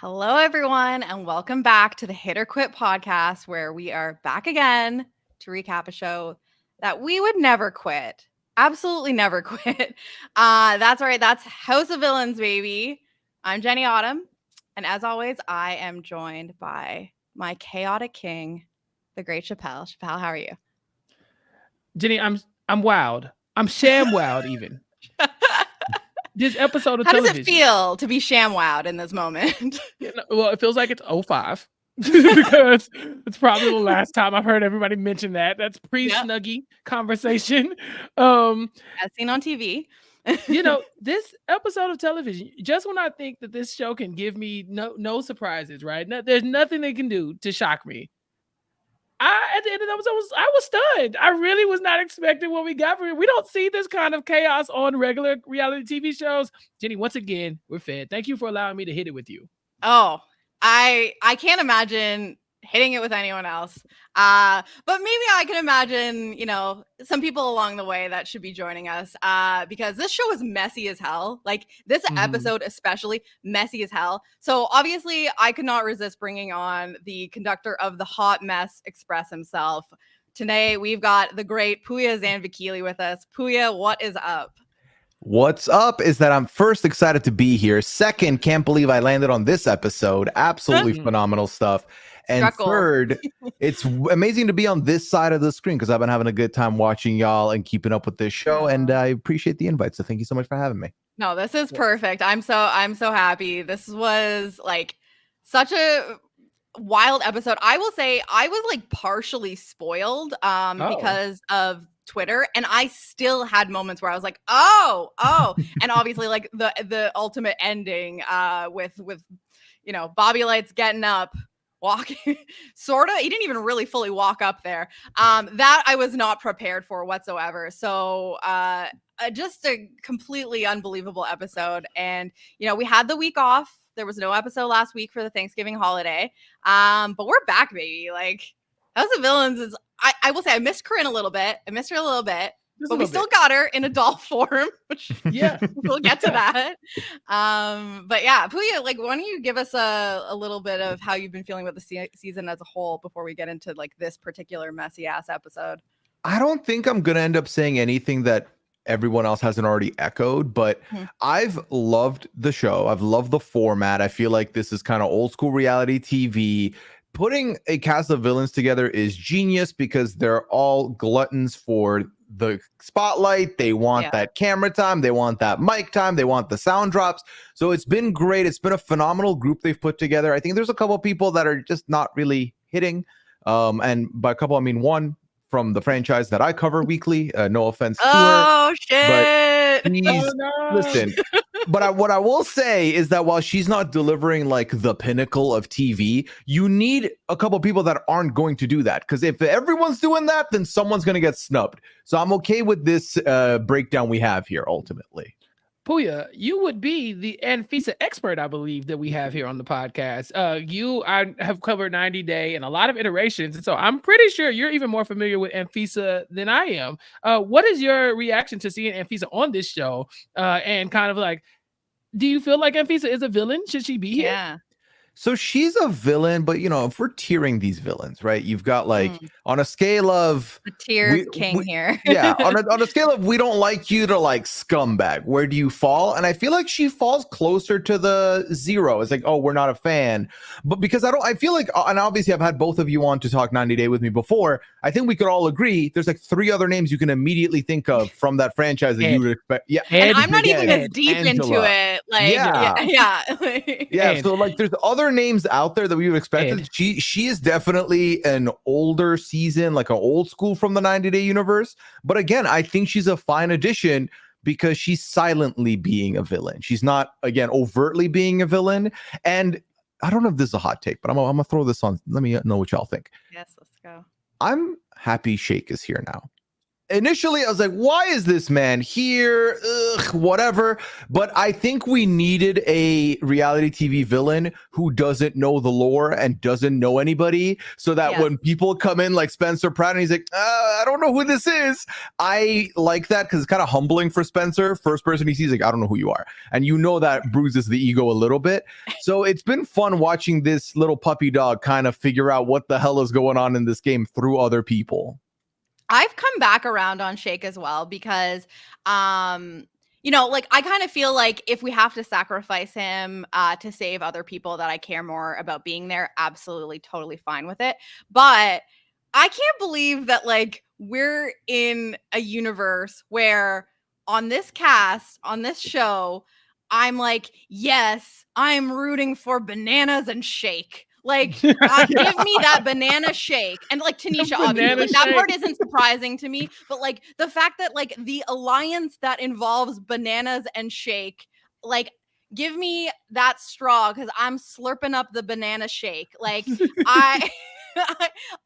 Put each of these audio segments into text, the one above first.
Hello, everyone, and welcome back to the Hit or Quit podcast, where we are back again to recap a show that we would never quit. Absolutely never quit. That's right. That's House of Villains, baby. I'm Jenny Autumn. And as always, I am joined by my chaotic king, the great Chappell. Chappell, how are you? Jenny, I'm wowed. I'm sham wowed even. This episode of How does it television. feel to be ShamWowed in this moment? Well, it feels like it's 05 because it's probably the last time I've heard everybody mention that. That's pre-Snuggie conversation. As seen on TV. This episode of television, just when I think that this show can give me no surprises, right? There's nothing they can do to shock me. At the end of the episode, I was stunned. I really was not expecting what we got from it. We don't see this kind of chaos on regular reality TV shows. Jenny, once again, we're fed. Thank you for allowing me to hit it with you. Oh, I can't imagine hitting it with anyone else. But maybe I can imagine, some people along the way that should be joining us. Because this show is messy as hell. Like this episode, especially messy as hell. So obviously I could not resist bringing on the conductor of the Hot Mess Express himself. Today, we've got the great Pooya Zanvikili with us. Pooya, what is up? What's up is that I'm first excited to be here. Second, can't believe I landed on this episode. Absolutely phenomenal stuff. And third, it's amazing to be on this side of the screen because I've been having a good time watching y'all and keeping up with this show. And I appreciate the invite. So thank you so much for having me. No, this is perfect. I'm so happy. This was like such a wild episode. I will say I was like partially spoiled because of Twitter, and I still had moments where I was like, oh, and obviously like the ultimate ending with Bobby Lights getting up, walking sorta. He didn't even really fully walk up there. That I was not prepared for whatsoever. So just a completely unbelievable episode. And we had the week off. There was no episode last week for the Thanksgiving holiday. But we're back, baby. Like House of Villains is I will say I missed Corinne a little bit. I missed her a little bit. But we still got her in a doll form, which we'll get to that. But yeah, Pooya, like, why don't you give us a little bit of how you've been feeling with the season as a whole before we get into like this particular messy ass episode? I don't think I'm gonna end up saying anything that everyone else hasn't already echoed, but I've loved the show. I've loved the format. I feel like this is kind of old school reality TV. Putting a cast of villains together is genius because they're all gluttons for the spotlight. They want that camera time. They want that mic time. They want the sound drops. So it's been great. It's been a phenomenal group they've put together. I think there's a couple of people that are just not really hitting. And by a couple, I mean one from the franchise that I cover weekly. No offense to her. Oh, shit. But listen, but what I will say is that while she's not delivering like the pinnacle of TV, you need a couple of people that aren't going to do that. Because if everyone's doing that, then someone's going to get snubbed. So I'm okay with this breakdown we have here ultimately. Pooya, you would be the Anfisa expert, I believe, that we have here on the podcast. I have covered 90 Day and a lot of iterations, and so I'm pretty sure you're even more familiar with Anfisa than I am. What is your reaction to seeing Anfisa on this show? And kind of like, do you feel like Anfisa is a villain? Should she be here? Yeah. So she's a villain, but if we're tiering these villains, right? You've got like on a scale of the tiered king here. Yeah, on a scale of we don't like you to like scumbag, where do you fall? And I feel like she falls closer to the 0. It's like, oh, we're not a fan. But because I feel like, and obviously I've had both of you on to talk 90 Day with me before. I think we could all agray there's like 3 other names you can immediately think of from that franchise that you would expect. Yeah, and I'm not even as deep into it. Like, yeah. So like, there's other names out there that we would expect. She is definitely an older season, like an old school from the 90 Day universe. But again, I think she's a fine addition because she's silently being a villain. She's not, again, overtly being a villain. And I don't know if this is a hot take, but I'm gonna throw this on. Let me know what y'all think. Yes, let's go. I'm happy Shake is here now. initially I was like, why is this man here? Ugh, whatever. But I think we needed a reality TV villain who doesn't know the lore and doesn't know anybody, so that when people come in like Spencer Pratt and he's like, I don't know who this is. I like that because it's kind of humbling for Spencer. First person he sees, like, I don't know who you are. And you know that bruises the ego a little bit. So it's been fun watching this little puppy dog kind of figure out what the hell is going on in this game through other people. I've come back around on Shake as well because, you know, like I kind of feel like if we have to sacrifice him to save other people that I care more about being there, absolutely, totally fine with it. But I can't believe that like we're in a universe where on this cast, on this show, I'm like, yes, I'm rooting for Bananas and Shake. Like, give me that banana shake. And like Tanisha, obviously, like, that part isn't surprising to me. But like the fact that like the alliance that involves Bananas and Shake, like, give me that straw because I'm slurping up the banana shake. Like,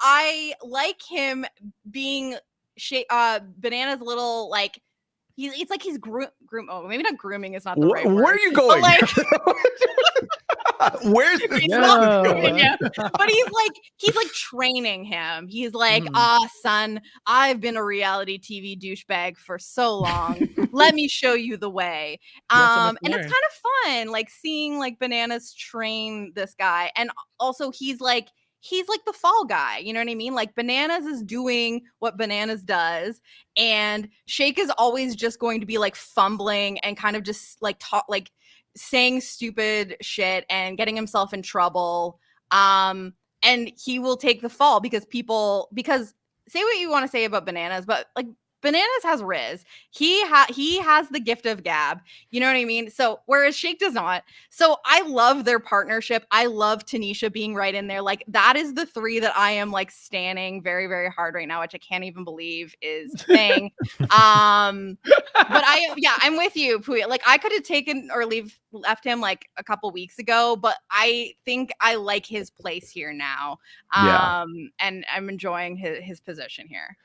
I like him being Bananas' little like. It's like he's oh, maybe not grooming is not the right word. Where are you going? But, like, where's this going? But he's like training him. He's like, son, I've been a reality TV douchebag for so long. Let me show you the way. And it's kind of fun, like seeing like Bananas train this guy. And also he's like the fall guy, you know what I mean? Like Bananas is doing what Bananas does, and Shake is always just going to be like fumbling and kind of just like saying stupid shit and getting himself in trouble. And he will take the fall because say what you want to say about Bananas, but like Bananas has Riz. He has the gift of gab. You know what I mean? So whereas Shake does not. So I love their partnership. I love Tanisha being right in there. Like that is the three that I am like standing very, very hard right now, which I can't even believe is a thing. But I'm with you, Pooy. Like I could have taken or left him like a couple weeks ago, but I think I like his place here now. And I'm enjoying his position here.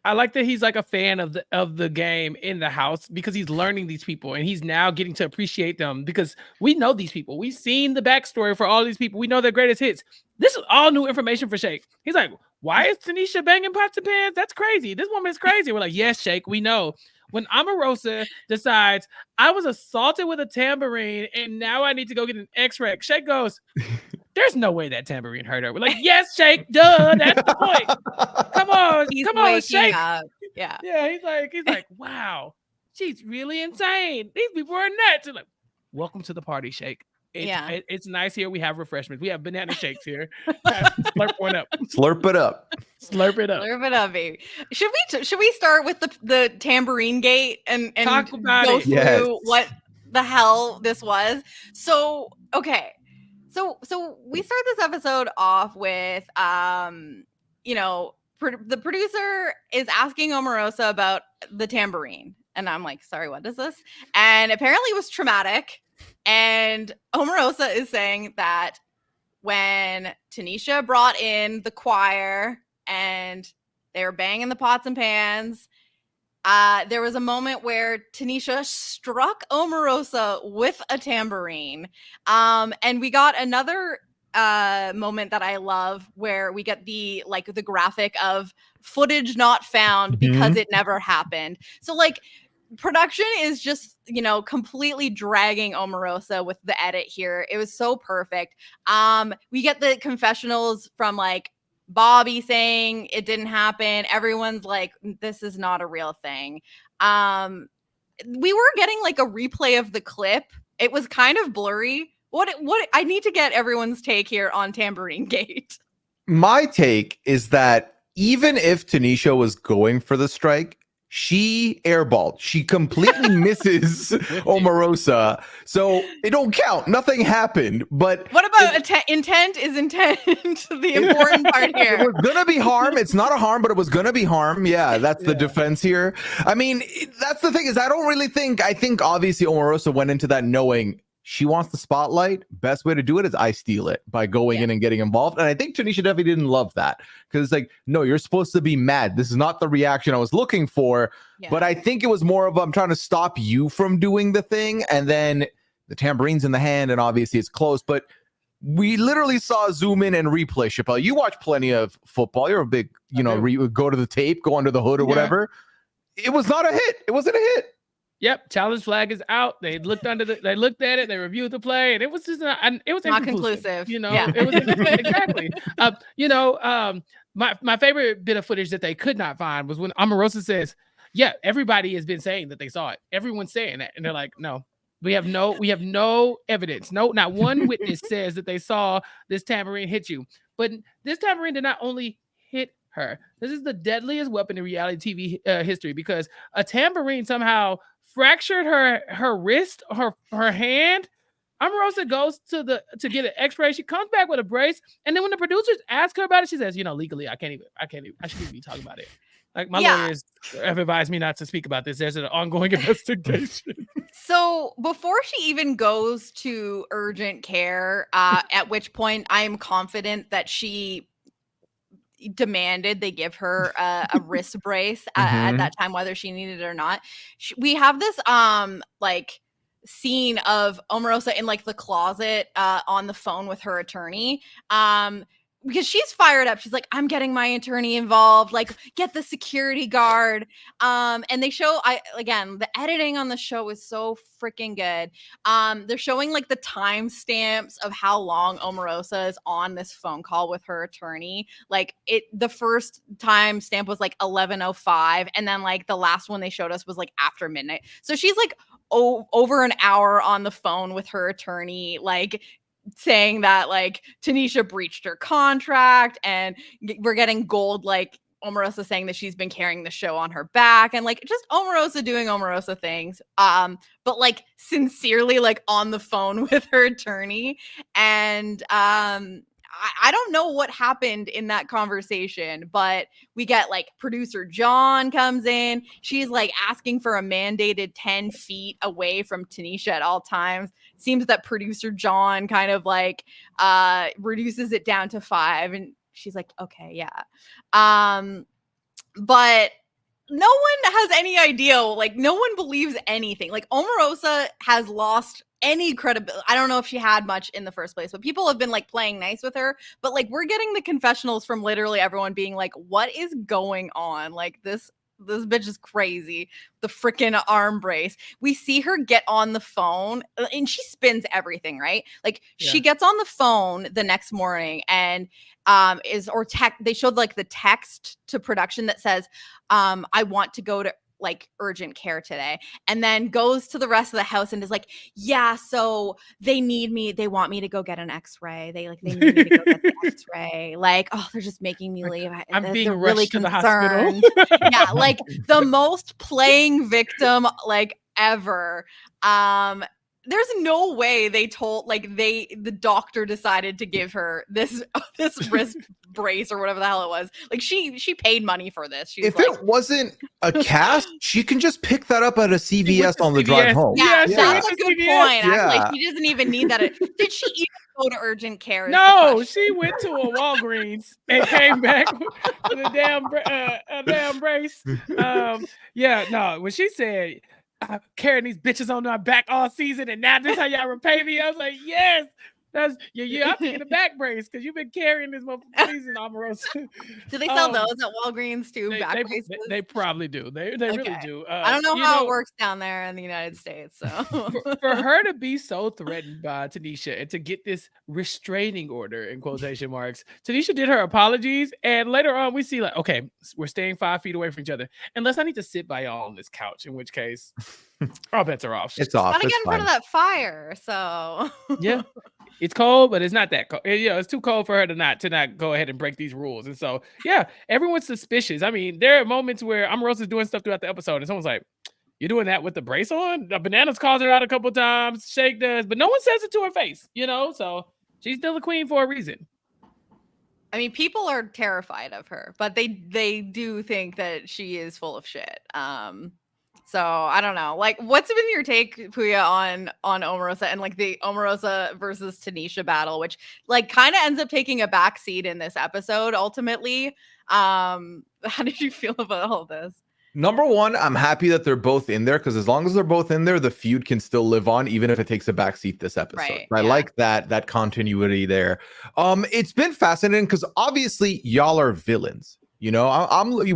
I like that he's like a fan of the game in the house because he's learning these people and he's now getting to appreciate them because we know these people. We've seen the backstory for all these people. We know their greatest hits. This is all new information for Shake. He's like, why is Tanisha banging pots and pans? That's crazy. This woman is crazy. We're like, yes, Shake, we know. When Omarosa decides I was assaulted with a tambourine and now I need to go get an X-ray, Shake goes, there's no way that tambourine hurt her. We're like, yes, Shake, duh, that's the point. Come on, Shake. Up. Yeah. Yeah, he's like, wow, she's really insane. These people are nuts. And like, welcome to the party, Shake. It's nice here. We have refreshments. We have banana shakes here. Slurp one up. Slurp it up. Slurp it up. Slurp it up, baby. Should we start with the tambourine gate and talk about go through what the hell this was? So okay. So we start this episode off with you know, the producer is asking Omarosa about the tambourine. And I'm like, sorry, what is this? And apparently it was traumatic. And Omarosa is saying that when Tanisha brought in the choir and they were banging the pots and pans, there was a moment where Tanisha struck Omarosa with a tambourine. And we got another moment that I love where we get the graphic of footage not found because it never happened. So like production is just, you know, completely dragging Omarosa with the edit here. It was so perfect. We get the confessionals from like Bobby saying it didn't happen. Everyone's like, this is not a real thing. We were getting like a replay of the clip. It was kind of blurry. What I need to get everyone's take here on Tambourine Gate. My take is that even if Tanisha was going for the strike, she airballed. She completely misses Omarosa. So it don't count. Nothing happened. But what about intent is intent? The important part here. It was going to be harm. It's not a harm, but it was going to be harm. Yeah, that's the defense here. I mean, that's the thing is I don't really think, I think obviously Omarosa went into that knowing she wants the spotlight. Best way to do it is I steal it by going in and getting involved. And I think Tanisha definitely didn't love that because it's like, no, you're supposed to be mad. This is not the reaction I was looking for. Yeah. But I think it was more of I'm trying to stop you from doing the thing. And then the tamperine's in the hand and obviously it's close. But we literally saw zoom in and replay. Chappell, you watch plenty of football. You're a big, go to the tape, go under the hood or whatever. It was not a hit. It wasn't a hit. Yep, challenge flag is out. They looked at it, they reviewed the play, and it was just not conclusive. You know, it was exactly. My favorite bit of footage that they could not find was when Omarosa says, "Yeah, everybody has been saying that they saw it. Everyone's saying that," and they're like, "No, we have no evidence. No, not one witness says that they saw this tambourine hit you. But this tambourine did not only hit her. This is the deadliest weapon in reality TV history because a tambourine somehow fractured her wrist, her hand. Omarosa goes to get an X-ray. She comes back with a brace, and then when the producers ask her about it, she says, legally, I shouldn't even be talking about it. Like my lawyers have advised me not to speak about this. There's an ongoing investigation. So before she even goes to urgent care, at which point I am confident that she demanded they give her a wrist brace at that time, whether she needed it or not. We have this scene of Omarosa in like the closet on the phone with her attorney. Because she's fired up. She's like, I'm getting my attorney involved. Like, get the security guard. And they show, the editing on the show is so freaking good. They're showing like the timestamps of how long Omarosa is on this phone call with her attorney. Like the first timestamp was like 11:05, and then like the last one they showed us was like after midnight. So she's like over an hour on the phone with her attorney, like saying that like Tanisha breached her contract and we're getting gold, like Omarosa saying that she's been carrying the show on her back and like just Omarosa doing Omarosa things, but like sincerely like on the phone with her attorney. And I don't know what happened in that conversation, but we get like producer John comes in. She's like asking for a mandated 10 feet away from Tanisha at all times. Seems that producer John kind of like reduces it down to 5. And she's like, okay, yeah. But no one has any idea. Like no one believes anything. Like Omarosa has lost any credibility. I don't know if she had much in the first place, but people have been like playing nice with her. But like we're getting the confessionals from literally everyone being like, what is going on? Like this bitch is crazy. The freaking arm brace. We see her get on the phone and she spins everything, right? Like she gets on the phone the next morning and they showed like the text to production that says, I want to go to like urgent care today, and then goes to the rest of the house and is like, yeah, so they want me to go get an X-ray. They need me to go get the X-ray. Like, oh, they're just making me leave. I'm being rushed really to concerned. the hospital. Yeah, like the most playing victim like ever. There's no way they told the doctor decided to give her this wrist brace or whatever the hell it was. Like she paid money for this. She's if it wasn't a cast, she can just pick that up at a CVS on the drive home. Yeah, that's a good point. Actually, she doesn't even need that. Did she even go to urgent care? No, she went to a Walgreens and came back with a damn brace. When she said, I'm carrying these bitches on my back all season, and now this is how y'all repay me. I was like, yes, that's you have to get a back brace because you've been carrying this season, Omarosa. Do they sell those at Walgreens too? They probably do. They really do. I don't know how it works down there in the United States. So for her to be so threatened by Tanisha and to get this restraining order in quotation marks, Tanisha did her apologies, and later on we see like, okay, we're staying 5 feet away from each other, unless I need to sit by y'all on this couch, in which case all bets are off. It's off. Gotta get in front of that fire. So yeah. It's cold, but it's not that cold. It's too cold for her to not go ahead and break these rules. And so, yeah, everyone's suspicious. I mean, there are moments where Omarosa's doing stuff throughout the episode, and someone's like, "You're doing that with the brace on?" Bananas calls her out a couple times. Shake does, but no one says it to her face. So she's still a queen for a reason. I mean, people are terrified of her, but they do think that she is full of shit. So I don't know. Like, what's been your take, Puya, on Omarosa and like the Omarosa versus Tanisha battle, which like kind of ends up taking a backseat in this episode ultimately. How did you feel about all this? Number one, I'm happy that they're both in there because as long as they're both in there, the feud can still live on, even if it takes a backseat this episode. Right, I like that continuity there. It's been fascinating because obviously y'all are villains. You know,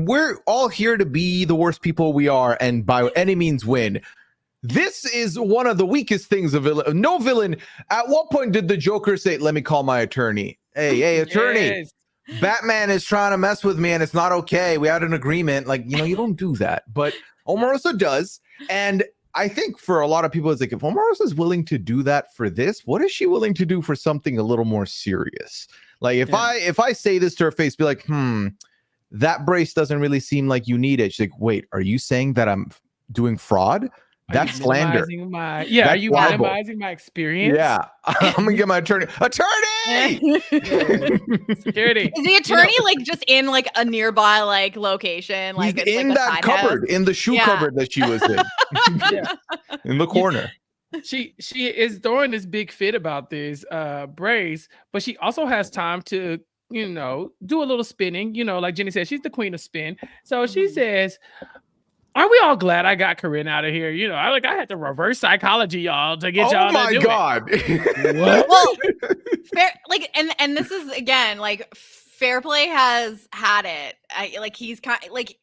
we're all here to be the worst people we are, and by any means win. This is one of the weakest things of villain. No villain. At what point did the Joker say, "Let me call my attorney"? Hey, attorney. Yes. Batman is trying to mess with me and it's not okay. We had an agreement. Like, you know, you don't do that. But Omarosa does. And I think for a lot of people, it's like, if Omarosa is willing to do that for this, what is she willing to do for something a little more serious? Like, if I say this to her face, be like, that brace doesn't really seem like you need it. She's like, wait, are you saying that I'm doing fraud? That's slander. Are you minimizing my experience? Yeah. I'm gonna get my attorney. Security. Is the attorney like just in like a nearby like location? Like he's in that cupboard, in the shoe cupboard that she was in. In the corner. She is throwing this big fit about this brace, but she also has time to, you know, do a little spinning. You know, like Jenny said, she's the queen of spin. So she says, aren't we all glad I got Corinne out of here? You know, I had to reverse psychology, y'all, to get y'all to do it. Oh my God. Well, like, and this is again like Fairplay has had it. He's kind like.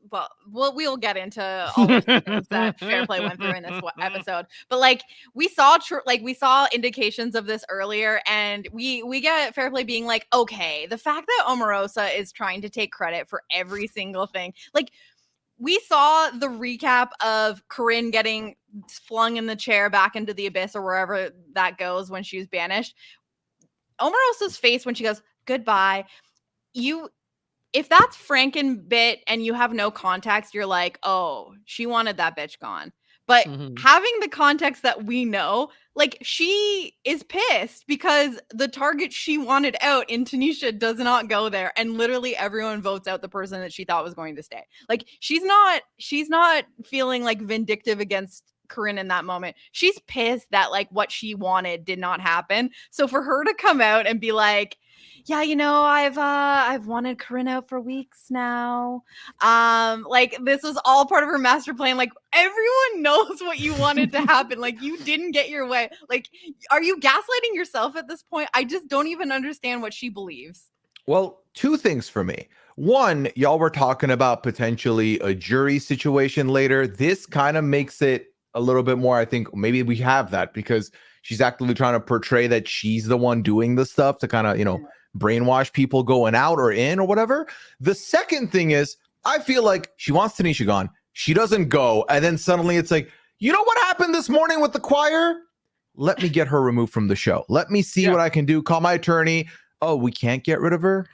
Well, we'll get into all of the things that Fairplay went through in this episode, but like we saw indications of this earlier, and we get Fairplay being like, okay, the fact that Omarosa is trying to take credit for every single thing, like. We saw the recap of Corinne getting flung in the chair back into the abyss or wherever that goes when she was banished. Omarosa's face when she goes, goodbye. If that's Frankenbit and you have no context, you're like, oh, she wanted that bitch gone. But having the context that we know, like she is pissed because the target she wanted out in Tanisha does not go there. And literally everyone votes out the person that she thought was going to stay. Like she's not feeling like vindictive against Corinne in that moment. She's pissed that like what she wanted did not happen. So for her to come out and be like, yeah, you know, I've wanted Corinne out for weeks now. Like this was all part of her master plan. Like everyone knows what you wanted to happen. Like you didn't get your way. Like, are you gaslighting yourself at this point? I just don't even understand what she believes. Well, two things for me. One, y'all were talking about potentially a jury situation later. This kind of makes it a little bit more, I think maybe we have that because she's actively trying to portray that she's the one doing the stuff to kind of, you know, brainwash people going out or in or whatever. The second thing is, I feel like she wants Tanisha gone. She doesn't go. And then suddenly it's like, you know what happened this morning with the choir? Let me get her removed from the show. Let me see what I can do. Call my attorney. Oh, we can't get rid of her?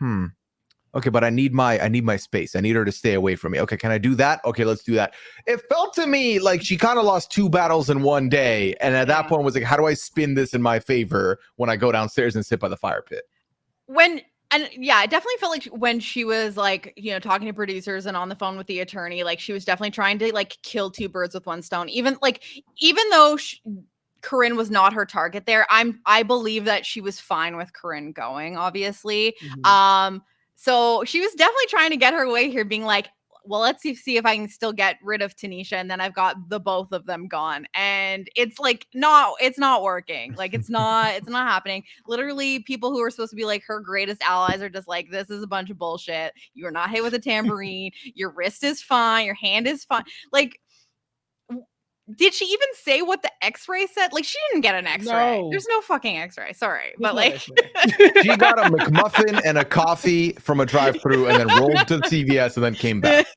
Okay, but I need my space. I need her to stay away from me. Okay, can I do that? Okay, let's do that. It felt to me like she kind of lost two battles in one day. And at that point was like, how do I spin this in my favor when I go downstairs and sit by the fire pit? I definitely felt like when she was like, you know, talking to producers and on the phone with the attorney, like she was definitely trying to like kill two birds with one stone. Even though Corinne was not her target there, I believe that she was fine with Corinne going, obviously. So she was definitely trying to get her way here, being like, well, let's see if I can still get rid of Tanisha, and then I've got the both of them gone. And it's like, no, it's not working. Like it's not happening. Literally, people who are supposed to be like her greatest allies are just like, this is a bunch of bullshit. You are not hit with a tambourine. Your wrist is fine. Your hand is fine. Like, did she even say what the x-ray said? Like, she didn't get an x-ray. No. There's no fucking x-ray. Sorry. But like she got a McMuffin and a coffee from a drive-thru and then rolled to CVS and then came back.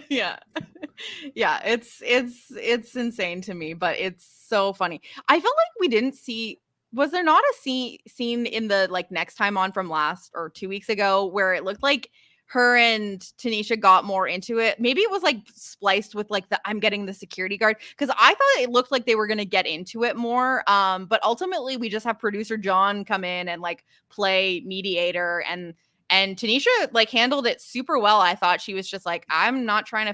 Yeah, it's insane to me, but it's so funny. I felt like we didn't see, was there not a scene in the like next time on from last or 2 weeks ago where it looked like her and Tanisha got more into it? Maybe it was like spliced with like I'm getting the security guard, because I thought it looked like they were going to get into it more. But ultimately we just have producer John come in and like play mediator, and Tanisha like handled it super well. I thought she was just like, I'm not trying to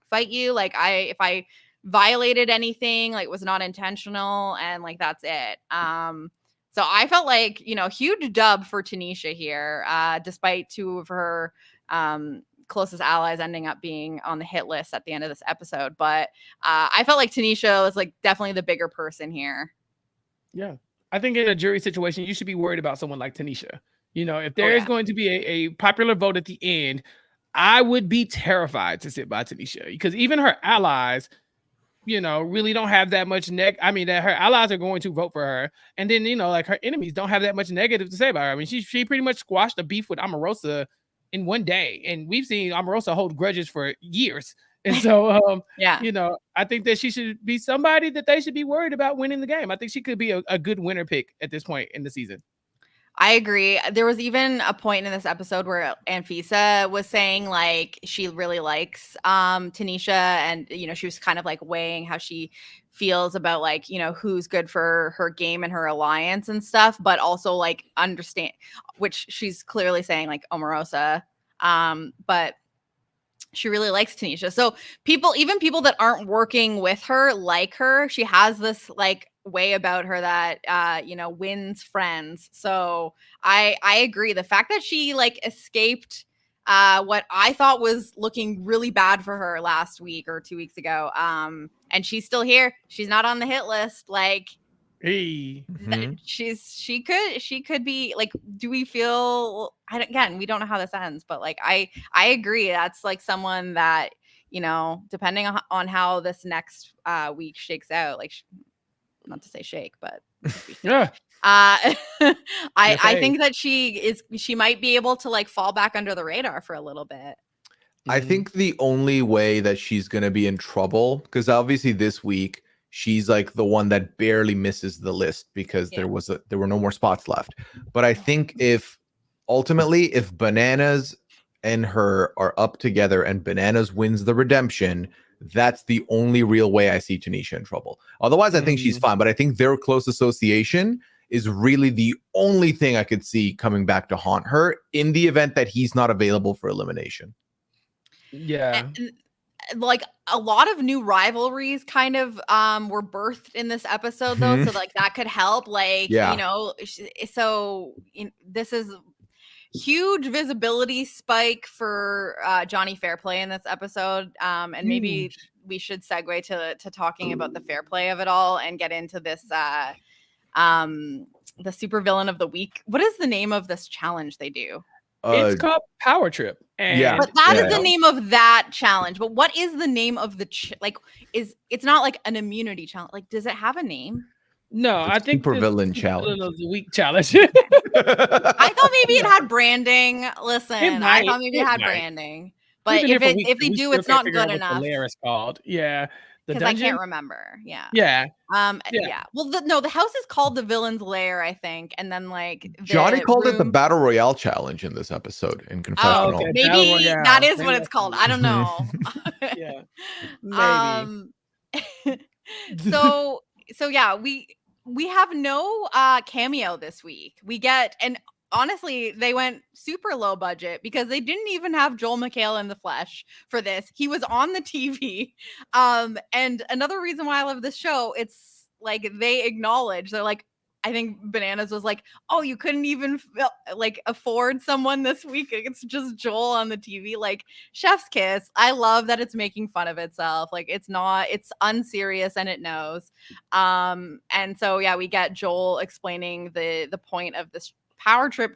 fight you. Like if I violated anything, like was not intentional, and like that's it. So I felt like, huge dub for Tanisha here, despite two of her closest allies ending up being on the hit list at the end of this episode. But I felt like Tanisha was like definitely the bigger person here. Yeah. I think in a jury situation, you should be worried about someone like Tanisha. If there is going to be a popular vote at the end, I would be terrified to sit by Tanisha, because even her allies, really don't have that much that her allies are going to vote for her. And then, like her enemies don't have that much negative to say about her. I mean, she pretty much squashed a beef with Omarosa in one day. And we've seen Omarosa hold grudges for years. And so, I think that she should be somebody that they should be worried about winning the game. I think she could be a good winner pick at this point in the season. I agree. There was even a point in this episode where Anfisa was saying like she really likes Tanisha, and she was kind of like weighing how she feels about like who's good for her game and her alliance and stuff, but also like understand, which she's clearly saying like Omarosa, but she really likes Tanisha. So even people that aren't working with her like her. She has this like way about her that wins friends. So I agree. The fact that she like escaped what I thought was looking really bad for her last week or 2 weeks ago, and she's still here. She's not on the hit list. Like, hey, she could be like, do we feel, again, we don't know how this ends, but like I agree, that's like someone that depending on how this next week shakes out, like not to say shake, but yeah, I think that she might be able to like fall back under the radar for a little bit. I think the only way that she's going to be in trouble, because obviously this week she's like the one that barely misses the list because there were no more spots left. But I think if Bananas and her are up together and Bananas wins the redemption, that's the only real way I see Tanisha in trouble. Otherwise, I think she's fine. But I think their close association is really the only thing I could see coming back to haunt her in the event that he's not available for elimination. Yeah. Like a lot of new rivalries kind of were birthed in this episode though, so like that could help, like so this is huge visibility spike for Johnny Fairplay in this episode, and maybe we should segue to talking about the fair play of it all and get into this the Supervillain of the Week. What is the name of this challenge they do? It's called Power Trip. And but that is the name of that challenge. But what is the name of the it's not like an immunity challenge. Like, does it have a name? No, I think Supervillain challenge. The week challenge. I thought maybe it had branding. Listen, I thought maybe it had branding. But if they do, it's not good enough. The lair is called. Yeah. Because I can't remember. Yeah. Yeah. Well, the house is called the Villain's Lair, I think, and then like Johnny called it the Battle Royale challenge in this episode in Confessional. Oh, okay. Maybe that is what it's called. I don't know. Yeah. Maybe. So yeah, we have no cameo this week. We get, and honestly, they went super low budget because they didn't even have Joel McHale in the flesh for this. He was on the TV. And another reason why I love this show, it's like they acknowledge, they're like, I think Bananas was like, oh, you couldn't even like afford someone this week. It's just Joel on the TV. Like, chef's kiss. I love that it's making fun of itself. Like, it's unserious and it knows. And so yeah, we get Joel explaining the point of this Power Trip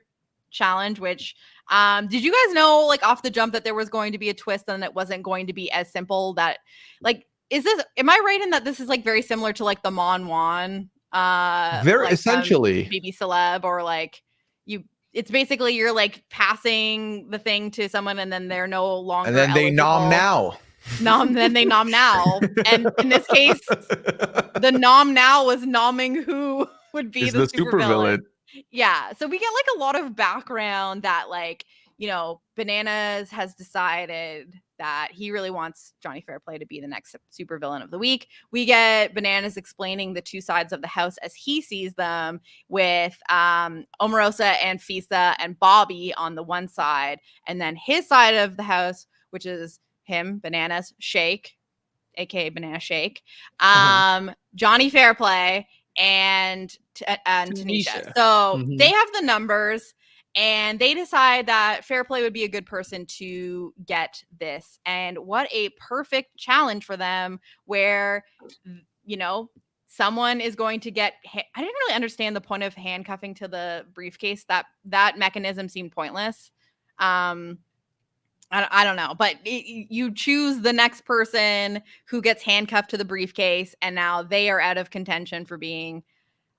challenge, which did you guys know like off the jump that there was going to be a twist and it wasn't going to be as simple? That like, am I right in that this is like very similar to like the Mon Wan they're like, essentially baby celeb, or like it's basically you're like passing the thing to someone and then they're no longer and then eligible. They nom now and in this case the nom now was nomming who would be the supervillain. Yeah, so we get like a lot of background that like Bananas has decided that he really wants Johnny Fairplay to be the next Supervillain of the Week. We get Bananas explaining the two sides of the house as he sees them, with Omarosa and Fisa and Bobby on the one side, and then his side of the house, which is him, Bananas, Shake, aka Banana Shake, Johnny Fairplay, and Tanisha. So they have the numbers, and they decide that Fairplay would be a good person to get this. And what a perfect challenge for them, where, you know, someone is going to get I didn't really understand the point of handcuffing to the briefcase. That mechanism seemed pointless. I don't know, but you choose the next person who gets handcuffed to the briefcase, and now they are out of contention for being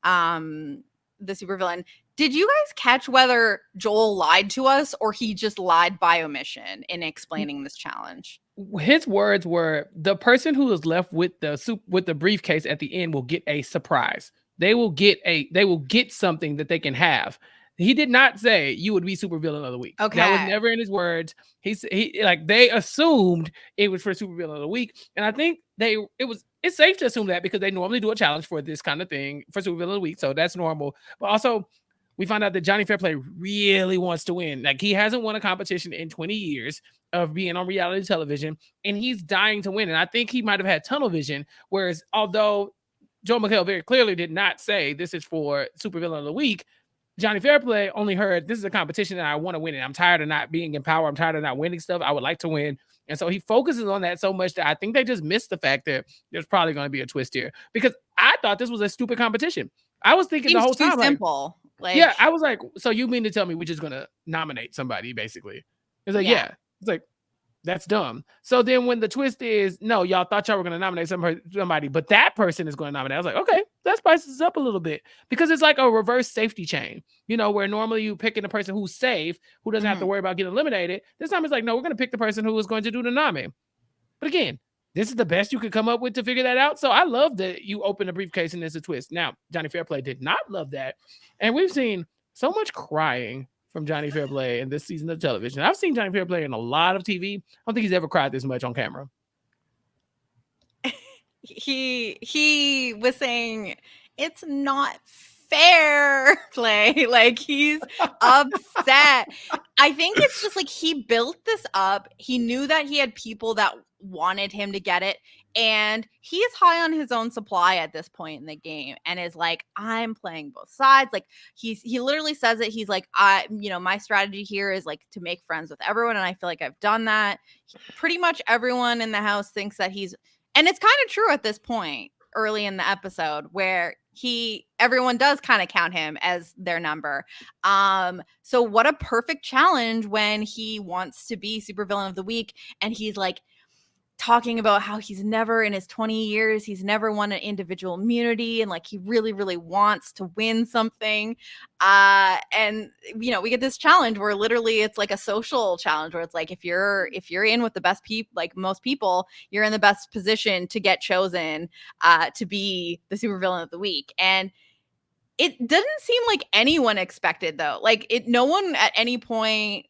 the supervillain. Did you guys catch whether Joel lied to us or he just lied by omission in explaining this challenge? His words were, the person who is left with the briefcase at the end will get a surprise. They will get something that they can have. He did not say you would be supervillain of the week. Okay. That was never in his words. They assumed it was for supervillain of the week. And I think it's safe to assume that because they normally do a challenge for this kind of thing for supervillain of the week. So that's normal. But also, we found out that Johnny Fairplay really wants to win. Like, he hasn't won a competition in 20 years of being on reality television, and he's dying to win. And I think he might have had tunnel vision, whereas although Joel McHale very clearly did not say this is for supervillain of the week, Johnny Fairplay only heard this is a competition and I want to win it. I'm tired of not being in power. I'm tired of not winning stuff. I would like to win. And so he focuses on that so much that I think they just missed the fact that there's probably going to be a twist here, because I thought this was a stupid competition. I was thinking the whole time, simple. Yeah, I was like, so you mean to tell me we're just gonna nominate somebody, basically? It's like, yeah. It's like, that's dumb. So then when the twist is, no, y'all thought y'all were gonna nominate somebody, but that person is gonna nominate. I was like, okay, that spices up a little bit, because it's like a reverse safety chain, where normally you picking the person who's safe, who doesn't have to worry about getting eliminated. This time it's like, no, we're gonna pick the person who is going to do the nomming. But again, this is the best you could come up with to figure that out. So I love that you open a briefcase and there's a twist. Now, Johnny Fairplay did not love that. And we've seen so much crying from Johnny Fairplay in this season of television. I've seen Johnny Fairplay in a lot of TV. I don't think he's ever cried this much on camera. He was saying it's not fair play. Like, he's upset. I think it's just like he built this up. He knew that he had people that wanted him to get it, and he is high on his own supply at this point in the game, and is like, I'm playing both sides. Like, he literally says it. He's like, my strategy here is like to make friends with everyone, and I feel like I've done that. Pretty much everyone in the house thinks that and it's kind of true at this point early in the episode, where everyone does kind of count him as their number. So what a perfect challenge when he wants to be supervillain of the week, and he's like talking about how he's never in his 20 years, he's never won an individual immunity, and like he really, really wants to win something. And we get this challenge where literally it's like a social challenge, where it's like, if you're in with the best people, like most people, you're in the best position to get chosen to be the supervillain of the week. And it didn't seem like anyone expected, though. Like, no one at any point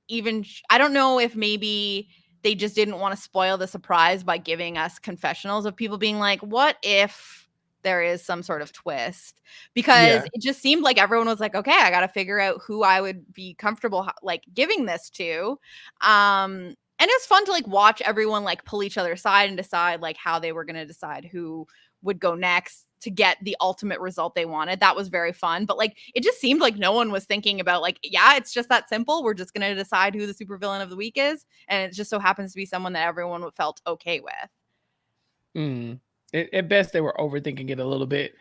even I don't know if maybe they just didn't want to spoil the surprise by giving us confessionals of people being like, what if there is some sort of twist? Because it just seemed like everyone was like, okay, I got to figure out who I would be comfortable like giving this to. And it's fun to like watch everyone like pull each other aside and decide like how they were going to decide who would go next to get the ultimate result they wanted. That was very fun. But like, it just seemed like no one was thinking about like, yeah, it's just that simple. We're just going to decide who the supervillain of the week is. And it just so happens to be someone that everyone felt okay with. At best, they were overthinking it a little bit.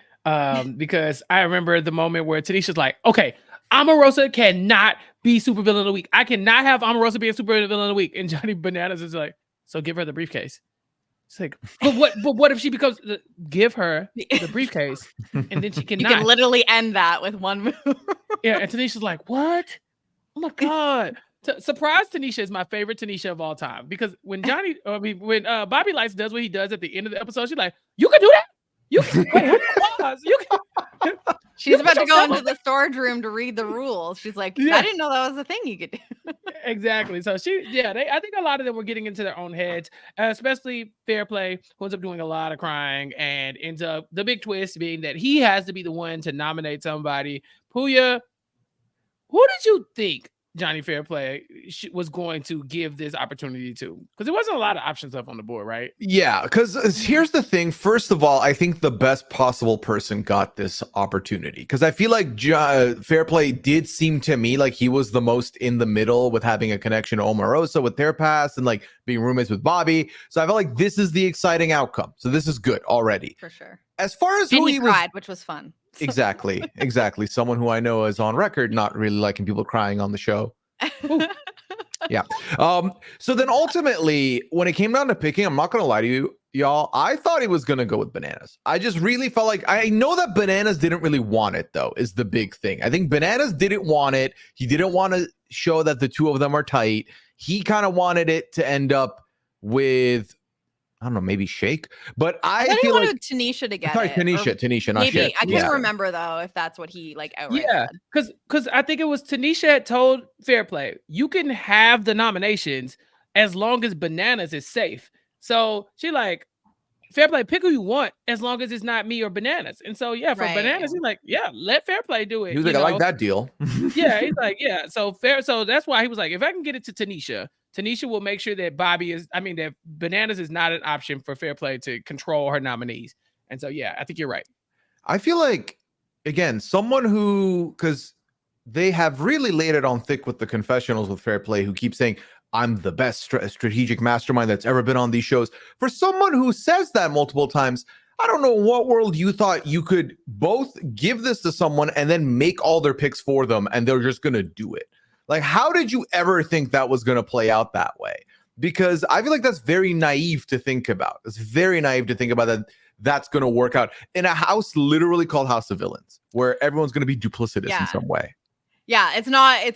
Because I remember the moment where Tanisha's like, okay, Omarosa cannot be supervillain of the week. I cannot have Omarosa be a supervillain of the week. And Johnny Bananas is like, so give her the briefcase. It's like, but what if she becomes? Give her the briefcase, and then she cannot. You can literally end that with one move. Yeah, and Tanisha's like, what? Oh my god! Surprise Tanisha is my favorite Tanisha of all time, because when Bobby Lights does what he does at the end of the episode, she's like, you can do that. You can. You can. She's about to go into the storage room to read the rules. She's like, I didn't know that was a thing you could do. Exactly. So I think a lot of them were getting into their own heads, especially Fairplay, who ends up doing a lot of crying and ends up the big twist being that he has to be the one to nominate somebody. Pooya, who did you think Johnny Fairplay was going to give this opportunity to, because there wasn't a lot of options up on the board, right? Yeah, because here's the thing. First of all, I think the best possible person got this opportunity, because I feel like Fairplay did seem to me like he was the most in the middle with having a connection to Omarosa with their past and like being roommates with Bobby. So I felt like this is the exciting outcome. So this is good already. For sure. As far as who he cried, which was fun. Exactly. Someone who I know is on record not really liking people crying on the show. Yeah. So then ultimately, when it came down to picking, I'm not gonna lie to you, y'all, I thought he was gonna go with Bananas. I just really felt like, I know that Bananas didn't really want it, though, is the big thing. I think Bananas didn't want it. He didn't want to show that the two of them are tight. He kind of wanted it to end up with, I don't know, maybe Shake, but I feel like Tanisha to get sorry, it. Tanisha, not maybe Shake. I can't remember though if that's what he like outright said. Because I think it was Tanisha had told Fairplay, you can have the nominations as long as Bananas is safe. So she like, Fairplay, pick who you want as long as it's not me or Bananas. And so for Bananas, he's like, yeah, let Fairplay do it. He was like, I like that deal. Yeah, he's like, yeah. So that's why he was like, if I can get it to Tanisha will make sure that that Bananas is not an option for Fairplay to control her nominees. And so, yeah, I think you're right. I feel like, again, someone who, because they have really laid it on thick with the confessionals with Fairplay, who keep saying, I'm the best strategic mastermind that's ever been on these shows. For someone who says that multiple times, I don't know what world you thought you could both give this to someone and then make all their picks for them and they're just going to do it. Like, how did you ever think that was going to play out that way? Because I feel like that's very naive to think about. It's very naive to think about that that's going to work out in a house literally called House of Villains, where everyone's going to be duplicitous in some way. Yeah, it's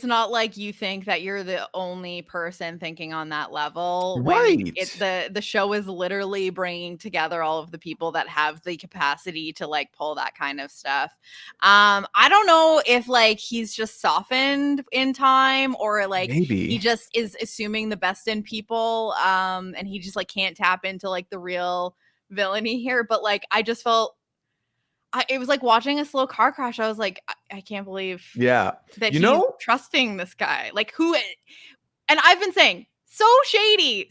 not like you think that you're the only person thinking on that level. Right. The show is literally bringing together all of the people that have the capacity to like pull that kind of stuff. I don't know if like he's just softened in time or like maybe he just is assuming the best in people. And he just like can't tap into like the real villainy here. But like I just felt it was like watching a slow car crash. I was like, I can't believe that he's trusting this guy. Like who? And I've been saying, so shady,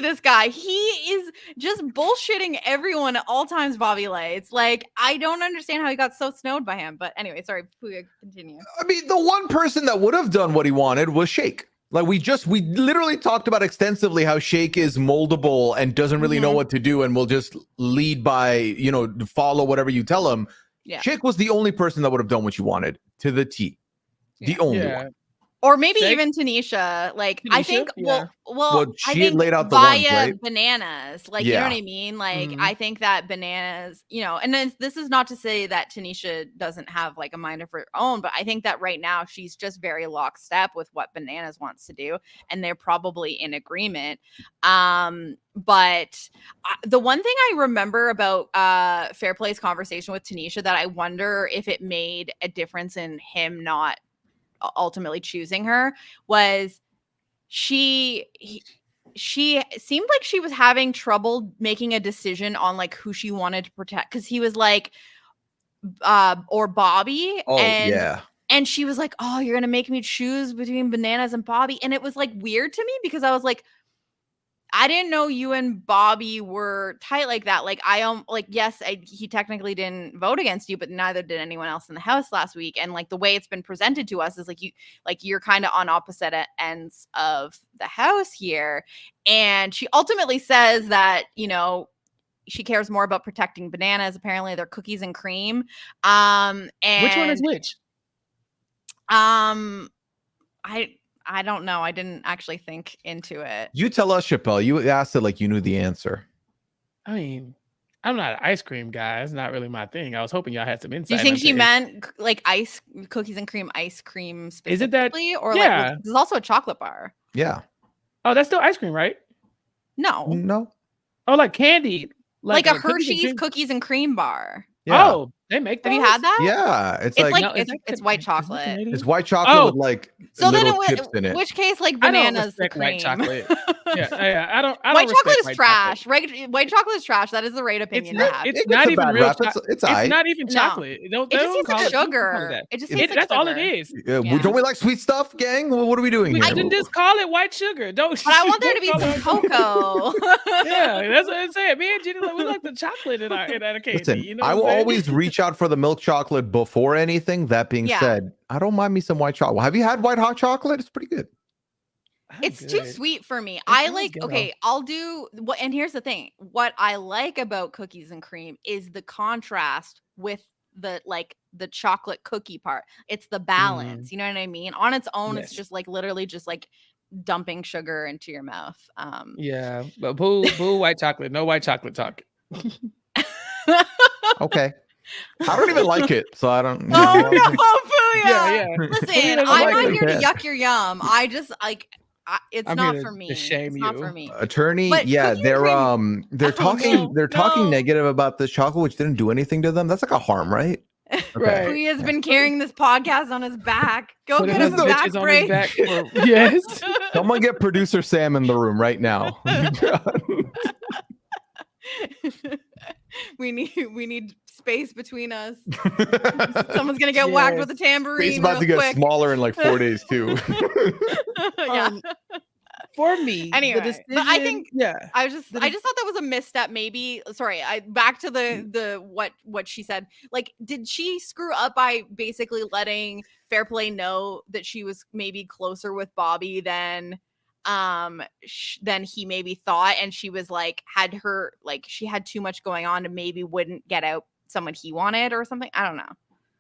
this guy. He is just bullshitting everyone at all times, Bobby Lights. Like, I don't understand how he got so snowed by him. But anyway, sorry, Pooy, continue. I mean, the one person that would have done what he wanted was Shake. Like we literally talked about extensively how Shake is moldable and doesn't really know what to do and will just lead by, follow whatever you tell him. Yeah. Shake was the only person that would have done what you wanted to the T. The only one. Or maybe even Tanisha. Like, Tanisha? I think, well, she had laid out the ones, right? Bananas. Like, you know what I mean? Like, I think that Bananas, and then this is not to say that Tanisha doesn't have like a mind of her own, but I think that right now she's just very lockstep with what Bananas wants to do. And they're probably in agreement. But the one thing I remember about Fairplay's conversation with Tanisha that I wonder if it made a difference in him not ultimately choosing her was she seemed like she was having trouble making a decision on like who she wanted to protect, because he was like or Bobby and she was like, oh, you're gonna make me choose between Bananas and Bobby. And it was like weird to me because I was like, I didn't know you and Bobby were tight like that. Like he technically didn't vote against you, but neither did anyone else in the house last week. And like the way it's been presented to us is you're kind of on opposite ends of the house here. And she ultimately says that, she cares more about protecting Bananas. Apparently they're cookies and cream. And which one is which? I don't know. I didn't actually think into it. You tell us, Chappell. You asked it like you knew the answer. I mean, I'm not an ice cream guy. It's not really my thing. I was hoping y'all had some insight. Do you think she meant like cookies and cream ice cream specifically? Isn't that, or like there's also a chocolate bar? Yeah. Oh, that's still ice cream, right? No. Oh, like candy. Like a Hershey's cookies and cream bar. Yeah. Oh, they make those? Have you had that? Yeah, it's white chocolate. It's white chocolate with like so little chips in it. Which case, like Bananas, the cream. White chocolate. I don't White chocolate is respect trash. White chocolate is trash. That is the right opinion to have. It's not even real. It's not even No. chocolate. It just tastes like sugar. It just tastes like that's sugar. all it is. Yeah. Don't we like sweet stuff, gang? What are we doing here? I didn't just call it white sugar. Don't. But I want there to be some cocoa. Yeah, that's what I'm saying. Me and Jenny, we like the chocolate in our candy. Listen, You know I will always reach out for the milk chocolate before anything. That being said, I don't mind me some white chocolate. Have you had white hot chocolate? It's pretty good. It's too sweet for me. I like, I'll do what, and here's the thing. What I like about cookies and cream is the contrast with the chocolate cookie part. It's the balance. You know what I mean? On its own, it's just like literally just like dumping sugar into your mouth. Yeah, but boo white chocolate. No white chocolate talk. Okay. I don't even like it, so I don't. Oh no, Pooy! Yeah. Listen, I'm not here to yuck your yum. I just like. It's not for me. Shame it's not for me. Attorney, but they're talking negative about this chocolate, which didn't do anything to them. That's like a harm, right? Okay. Right. Pooy has been carrying this podcast on his back. Go get him a back break. Yes. Someone get producer Sam in the room right now. We need space between us. Someone's gonna get whacked with a tambourine. He's about to get smaller in like 4 days too. For me, anyway, but I think I just thought that was a misstep. Maybe back to the what she said. Like, did she screw up by basically letting Fairplay know that she was maybe closer with Bobby than he maybe thought, and she was like she had too much going on and maybe wouldn't get out someone he wanted or something? I don't know.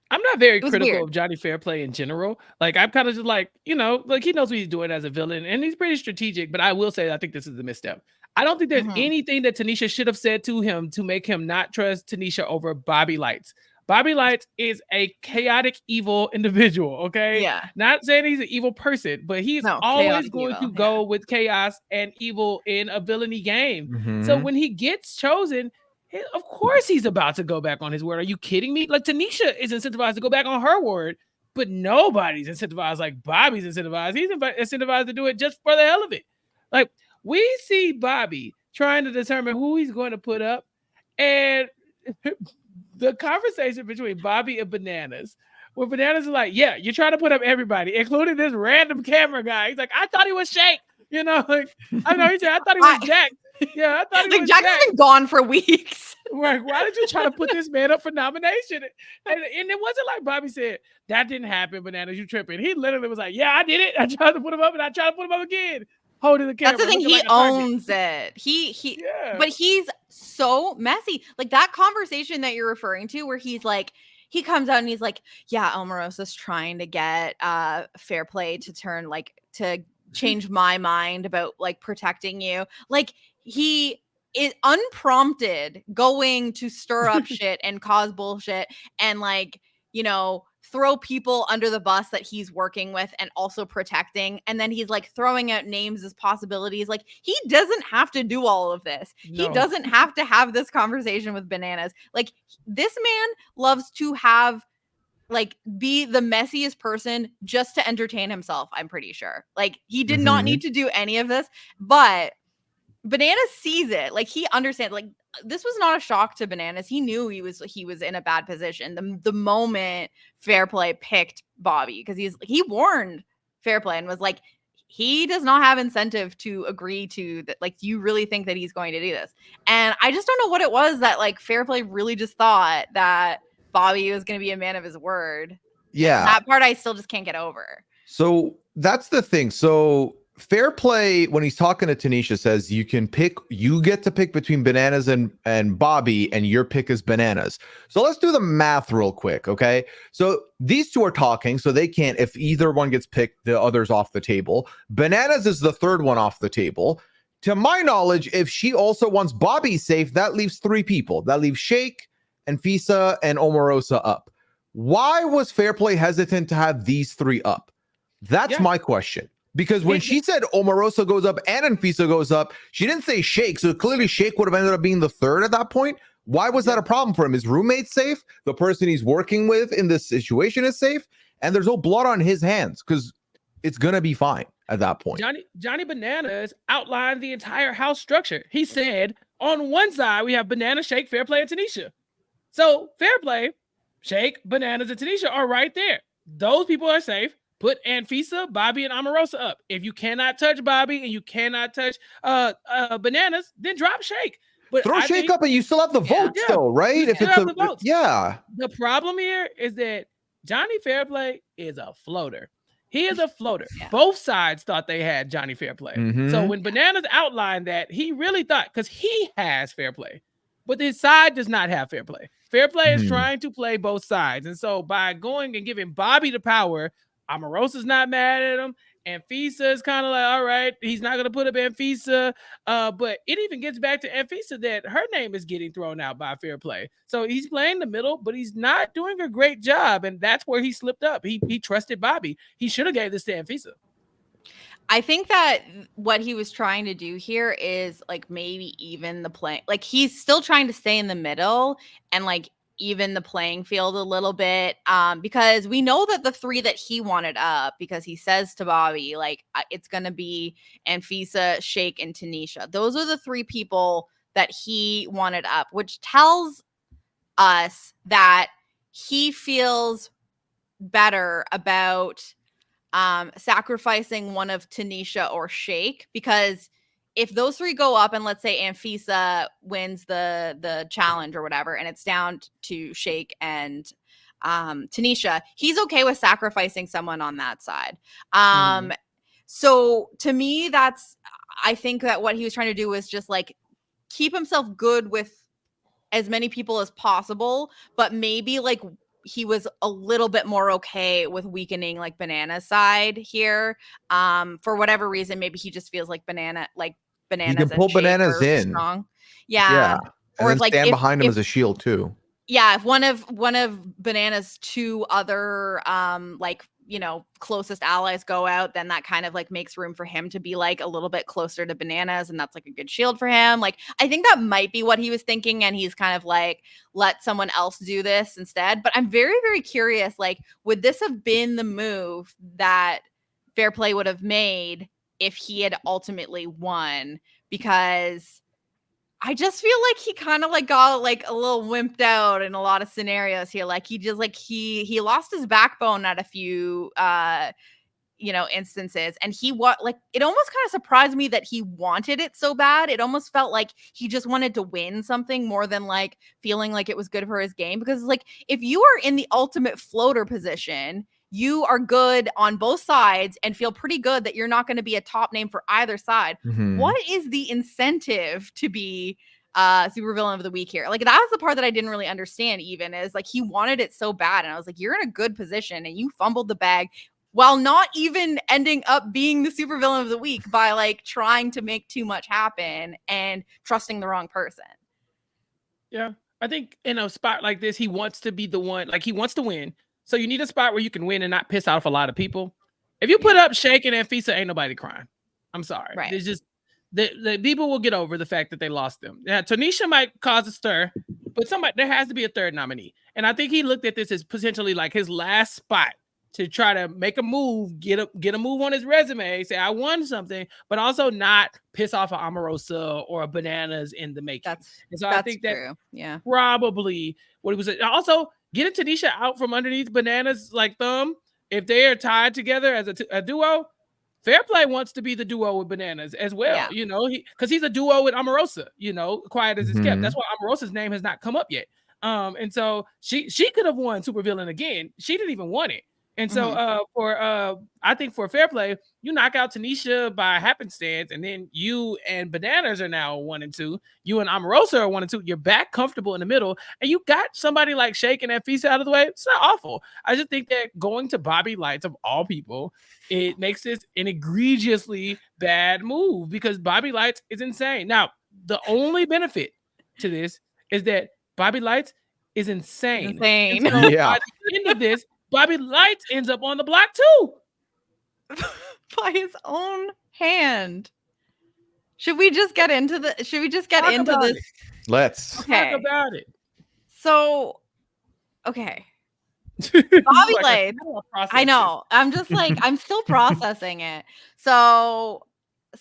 I'm not very critical of Johnny Fairplay in general. Like, I'm kind of just like, he knows what he's doing as a villain, and he's pretty strategic. But I will say, I think this is a misstep. I don't think there's anything that Tanisha should have said to him to make him not trust Tanisha over Bobby Lights. Bobby Lights is a chaotic, evil individual, okay? Yeah. Not saying he's an evil person, but he's always going to go with chaos and evil in a villainy game. So when he gets chosen, of course he's about to go back on his word. Are you kidding me? Like, Tanisha is incentivized to go back on her word, but nobody's incentivized like Bobby's incentivized. He's incentivized to do it just for the hell of it. Like, we see Bobby trying to determine who he's going to put up, and the conversation between Bobby and Bananas, where Bananas is like, yeah, you're trying to put up everybody, including this random camera guy. He's like, I thought he was Shake. You know, like, I know he said, I thought he was Jack. Yeah, I thought he was Jack's Jack. been gone for weeks. Like, why did you try to put this man up for nomination? And it wasn't like Bobby said, that didn't happen, Bananas, you tripping. He literally was like, yeah, I did it. I tried to put him up, and I tried to put him up again. Holding the camera. That's the thing. He owns it. But he's so messy. Like, that conversation that you're referring to, where he's like, he comes out and he's like, yeah, Omarosa's trying to get Fairplay to turn, like, to change my mind about, like, protecting you. Like, he is unprompted going to stir up shit and cause bullshit and, like, you know, throw people under the bus that he's working with and also protecting. And then he's like throwing out names as possibilities. Like, he doesn't have to do all of this. No. He doesn't have to have this conversation with Bananas. Like, this man loves to have, like, be the messiest person just to entertain himself. I'm pretty sure. Like, he did not need to do any of this, but Bananas sees it. Like, he understands. Like, this was not a shock to Bananas. He knew he was in a bad position the moment Fairplay picked Bobby, because he warned Fairplay and was like, he does not have incentive to agree to that. Like, do you really think that he's going to do this? And I just don't know what it was that, like, Fairplay really just thought that Bobby was going to be a man of his word. Yeah, and that part I still just can't get over. So that's the thing. So Fairplay, when he's talking to Tanisha, says you get to pick between Bananas and Bobby, and your pick is Bananas. So let's do the math real quick, okay? So these two are talking, so they can't, if either one gets picked, the other's off the table. Bananas is the third one off the table. To my knowledge, if she also wants Bobby safe, that leaves 3 people. That leaves Shake and Fisa and Omarosa up. Why was Fairplay hesitant to have these 3 up? That's my question. Because when she said Omarosa goes up and Anfisa goes up, she didn't say Shake. So clearly Shake would have ended up being the third at that point. Why was that a problem for him? His roommate's safe. The person he's working with in this situation is safe. And there's no blood on his hands. Because it's gonna be fine at that point. Johnny Bananas outlined the entire house structure. He said on one side we have Banana, Shake, Fair Play, and Tanisha. So Fair Play, Shake, Bananas, and Tanisha are right there. Those people are safe. Put Anfisa, Bobby, and Omarosa up. If you cannot touch Bobby and you cannot touch Bananas, then drop Shake. But throw Shake up and you still have the votes though, right? If it's the votes. Yeah. The problem here is that Johnny Fairplay is a floater. He is a floater. Yeah. Both sides thought they had Johnny Fairplay. Mm-hmm. So when Bananas outlined that, he really thought, because he has Fairplay, but his side does not have Fairplay. Fairplay is trying to play both sides. And so by going and giving Bobby the power, Omarosa's not mad at him. Anfisa is kind of like, all right, he's not going to put up Anfisa. But it even gets back to Anfisa that her name is getting thrown out by Fair Play. So he's playing the middle, but he's not doing a great job. And that's where he slipped up. He trusted Bobby. He should have gave this to Anfisa. I think that what he was trying to do here is like maybe even the play. Like he's still trying to stay in the middle and like even the playing field a little bit, because we know that the three that he wanted up, because he says to Bobby, like, it's going to be Anfisa, Shake, and Tanisha. Those are the three people that he wanted up, which tells us that he feels better about sacrificing one of Tanisha or Shake, because if those three go up and let's say Anfisa wins the challenge or whatever, and it's down to Shake and Tanisha, he's okay with sacrificing someone on that side. So to me, I think that what he was trying to do was just like keep himself good with as many people as possible, but maybe like he was a little bit more okay with weakening like Banana's side here. For whatever reason, maybe he just feels like Bananas you can pull Bananas in strong. Yeah. Or if, like, stand behind him as a shield too. Yeah, if one of Banana's two other like, you know, closest allies go out, then that kind of like makes room for him to be like a little bit closer to Bananas, and that's like a good shield for him. Like I think that might be what he was thinking, and he's kind of like let someone else do this instead. But I'm very, very curious, like would this have been the move that Fair Play would have made if he had ultimately won? Because I just feel like he kind of like got like a little wimped out in a lot of scenarios here. Like he just like he lost his backbone at a few instances, and like it almost kind of surprised me that he wanted it so bad. It almost felt like he just wanted to win something more than like feeling like it was good for his game. Because like if you are in the ultimate floater position, you are good on both sides and feel pretty good that you're not going to be a top name for either side. What is the incentive to be Supervillain of the Week here? Like that was the part that I didn't really understand, even is like he wanted it so bad. And I was like, you're in a good position and you fumbled the bag while not even ending up being the Supervillain of the Week by like trying to make too much happen and trusting the wrong person. Yeah. I think in a spot like this, he wants to be the one, like he wants to win. So you need a spot where you can win and not piss off a lot of people. If you put up Shake and Anfisa, ain't nobody crying. I'm sorry. Right. There's just the people will get over the fact that they lost them. Yeah, Tanisha might cause a stir, but there has to be a third nominee. And I think he looked at this as potentially like his last spot to try to make a move, get a move on his resume, say I won something, but also not piss off an Omarosa or a Bananas in the making. I think true. Yeah, probably what it was. Also, getting Tanisha out from underneath Bananas like thumb, if they are tied together as a duo, Fair Play wants to be the duo with Bananas as well. You know, because he's a duo with Omarosa. You know, quiet as it's kept. That's why Omarosa's name has not come up yet. And so she could have won Supervillain again. She didn't even want it. And so I think for Fair Play, you knock out Tanisha by happenstance, and then you and Bananas are now 1 and 2. You and Omarosa are 1 and 2. You're back comfortable in the middle, and you got somebody like Shake and Anfisa out of the way. It's not awful. I just think that going to Bobby Lights of all people, it makes this an egregiously bad move because Bobby Lights is insane. Now, the only benefit to this is that Bobby Lights is insane. So by the end of this, Bobby Lights ends up on the block too. By his own hand. Should we just get into this? Let's talk about it. So, okay. Bobby Like, Lights. process I this. know. I'm just like, I'm still processing it. So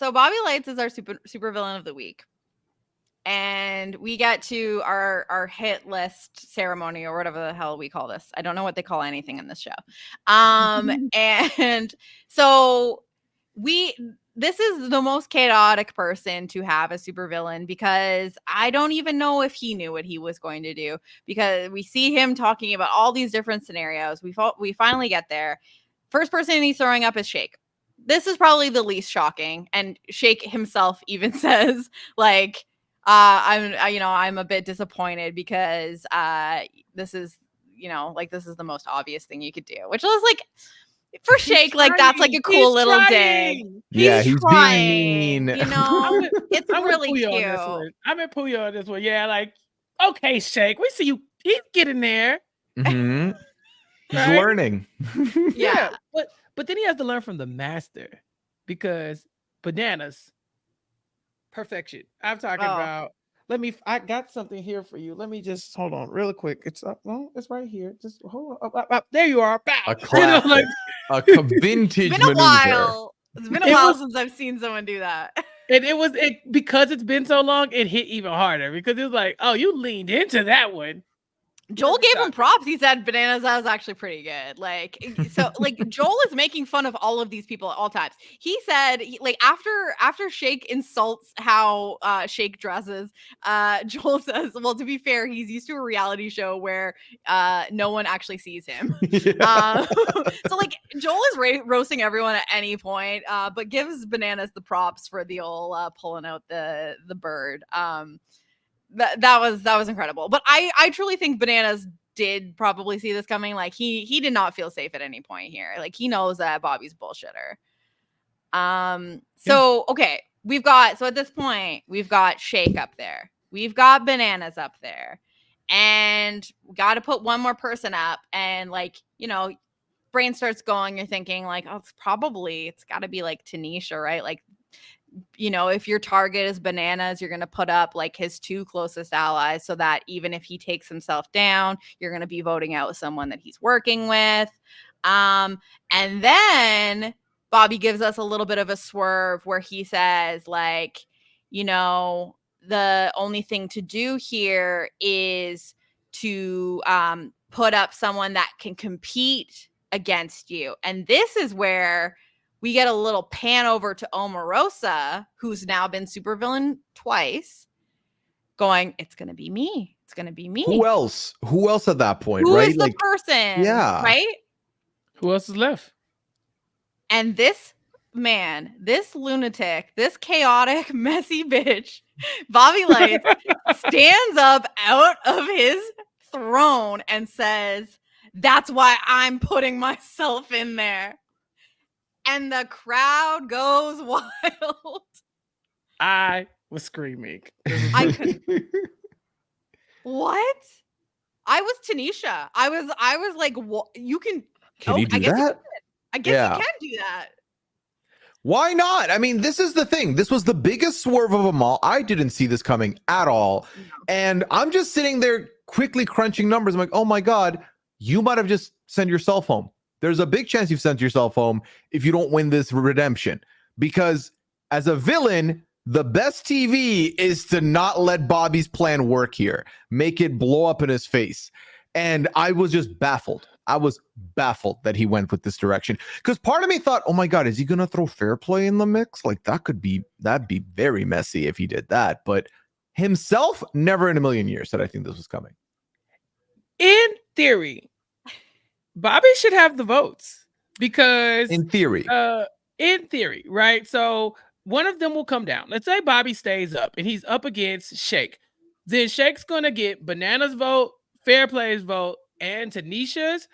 Bobby Lights is our super villain of the week. And we get to our hit list ceremony or whatever the hell we call this. I don't know what they call anything in this show. And so this is the most chaotic person to have a supervillain, because I don't even know if he knew what he was going to do, because we see him talking about all these different scenarios. We finally get there. First person he's throwing up is Shake. This is probably the least shocking, and Shake himself even says, like, I'm a bit disappointed because this is the most obvious thing you could do, which was like, for Shake, like, that's like a cool little dig. He's He's being trying, mean. it's I'm really with Pooy cute. on this one. I'm with Pooy on this one. Yeah, like, okay, Shake, we see you. He's getting there. Mhm. He's Right? learning. Yeah, but then he has to learn from the master, because bananas, perfection. I'm talking about. I got something here for you. Let me just hold on real quick. It's up. Well, it's right here. Just hold on. Up. There you are. Bow. A classic. A vintage It's been a maneuver. while. It's been a while since I've seen someone do that. And because it's been so long, it hit even harder, because it was like, oh, you leaned into that one. Joel gave him props. He said bananas, that was actually pretty good. Like, so like Joel is making fun of all of these people at all times. He said, like, after Shake insults how Shake dresses, Joel says, well, to be fair, he's used to a reality show where no one actually sees him. Yeah. So like Joel is roasting everyone at any point, but gives bananas the props for the old pulling out the bird. That was incredible. But I truly think bananas did probably see this coming. Like, he did not feel safe at any point here. Like, he knows that Bobby's bullshitter. So okay, at this point we've got Shake up there, we've got bananas up there, and we got to put one more person up. And like, brain starts going, you're thinking like, oh, it's got to be like Tanisha, right? Like, if your target is bananas, you're going to put up like his two closest allies, so that even if he takes himself down, you're going to be voting out someone that he's working with. And then Bobby gives us a little bit of a swerve where he says, like, the only thing to do here is to put up someone that can compete against you. And this is where we get a little pan over to Omarosa, who's now been supervillain twice, going, it's going to be me. It's going to be me. Who else? Who else at that point, Who right? is the person? Yeah. Right? Who else is left? And this man, this lunatic, this chaotic, messy bitch, Bobby Lights, stands up out of his throne and says, that's why I'm putting myself in there. And the crowd goes wild. I was screaming. I couldn't. What? I was Tanisha. I was like, what? You can. Can you do that? I guess you can do that. Why not? I mean, this is the thing. This was the biggest swerve of them all. I didn't see this coming at all. No. And I'm just sitting there quickly crunching numbers. I'm like, oh my God, you might have just sent yourself home. There's a big chance you've sent yourself home if you don't win this redemption. Because as a villain, the best TV is to not let Bobby's plan work here. Make it blow up in his face. And I was just baffled. I was baffled that he went with this direction. Because part of me thought, oh my God, is he going to throw fair play in the mix? Like, that'd be very messy if he did that. But himself, never in a million years said I think this was coming. In theory, Bobby should have the votes, because in theory, right? So one of them will come down. Let's say Bobby stays up and he's up against Shake. Then Shake's going to get Banana's vote, Fair Play's vote, and Tanisha's.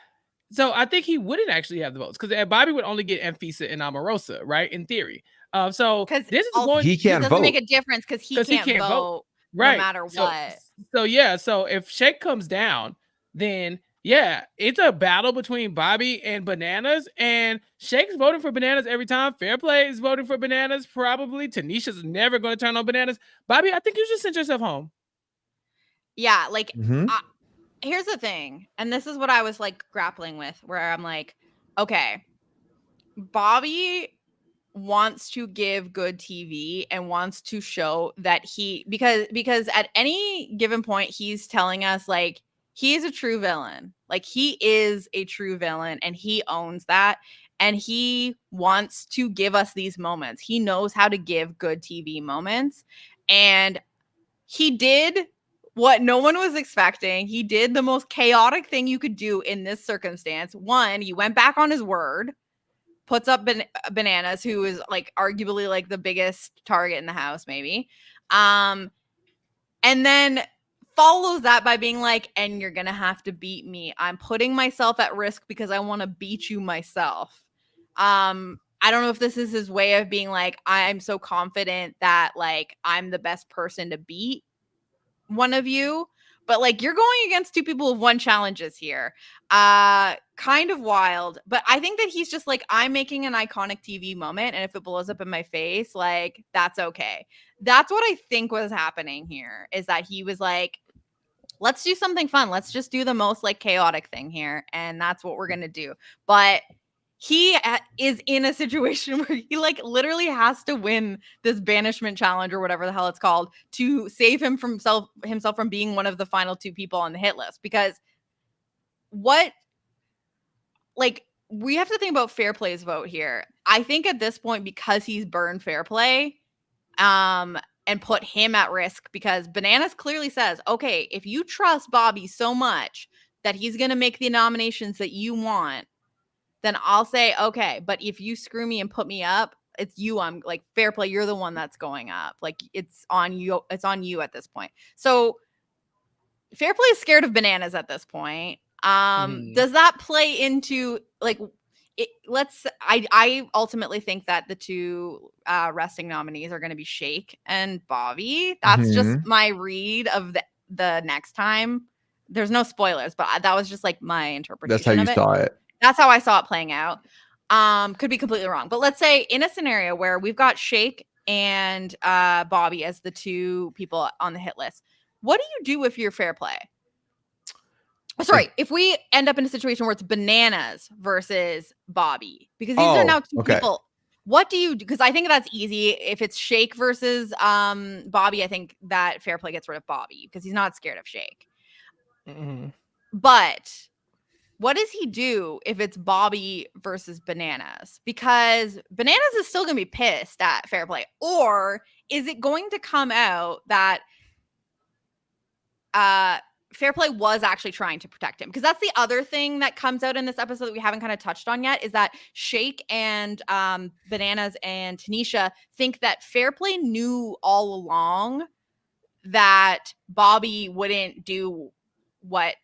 So I think he wouldn't actually have the votes, because Bobby would only get Anfisa and Omarosa, right? In theory. So this is going. He can't doesn't vote. make a difference because he can't vote, right? No matter what. So yeah. So if Shake comes down, then yeah, it's a battle between Bobby and Bananas, and Shake's voting for Bananas every time. Fair Play is voting for Bananas, probably. Tanisha's never going to turn on Bananas. Bobby, I think you just sent yourself home. Yeah, like here's the thing, and this is what I was like grappling with, where I'm like, okay, Bobby wants to give good TV and wants to show that because at any given point he's telling us like he is a true villain. Like he is a true villain and he owns that, and he wants to give us these moments. He knows how to give good TV moments, and he did what no one was expecting. He did the most chaotic thing you could do in this circumstance. One, he went back on his word, puts up Bananas, who is like arguably like the biggest target in the house, maybe. And then follows that by being like, and you're gonna have to beat me. I'm putting myself at risk because I want to beat you myself. I don't know if this is his way of being like, I'm so confident that like I'm the best person to beat one of you, but like you're going against two people who've won challenges here. Kind of wild, but I think that he's just like, I'm making an iconic TV moment, and if it blows up in my face, like that's okay. That's what I think was happening here, is that he was like, let's do something fun, let's just do the most like chaotic thing here, and that's what we're gonna do. But he is in a situation where he like literally has to win this banishment challenge or whatever the hell it's called to save him from himself from being one of the final two people on the hit list. Because what, like, we have to think about Fair Play's vote here. I think at this point, because he's burned Fair Play, and put him at risk, because Bananas clearly says, okay, if you trust Bobby so much that he's going to make the nominations that you want, then I'll say, okay, but if you screw me and put me up, it's you. I'm like, Fair Play, you're the one that's going up. Like it's on you. It's on you at this point. So Fair Play is scared of Bananas at this point. Does that play into like it? I ultimately think that the two resting nominees are going to be Shake and Bobby. That's just my read of the next time. There's no spoilers, but that was just like my interpretation. That's how you saw it. That's how I saw it playing out. Could be completely wrong. But let's say in a scenario where we've got Shake and Bobby as the two people on the hit list, what do you do if you're Fair Play? Sorry, if we end up in a situation where it's Bananas versus Bobby, because these are now two people. What do you do? Because I think that's easy. If it's Shake versus Bobby, I think that Fair Play gets rid of Bobby because he's not scared of Shake. But what does he do if it's Bobby versus Bananas? Because Bananas is still going to be pissed at Fair Play. Or is it going to come out that Fair Play was actually trying to protect him? Because that's the other thing that comes out in this episode that we haven't kind of touched on yet, is that Shake and Bananas and Tanisha think that Fair Play knew all along that Bobby wouldn't do what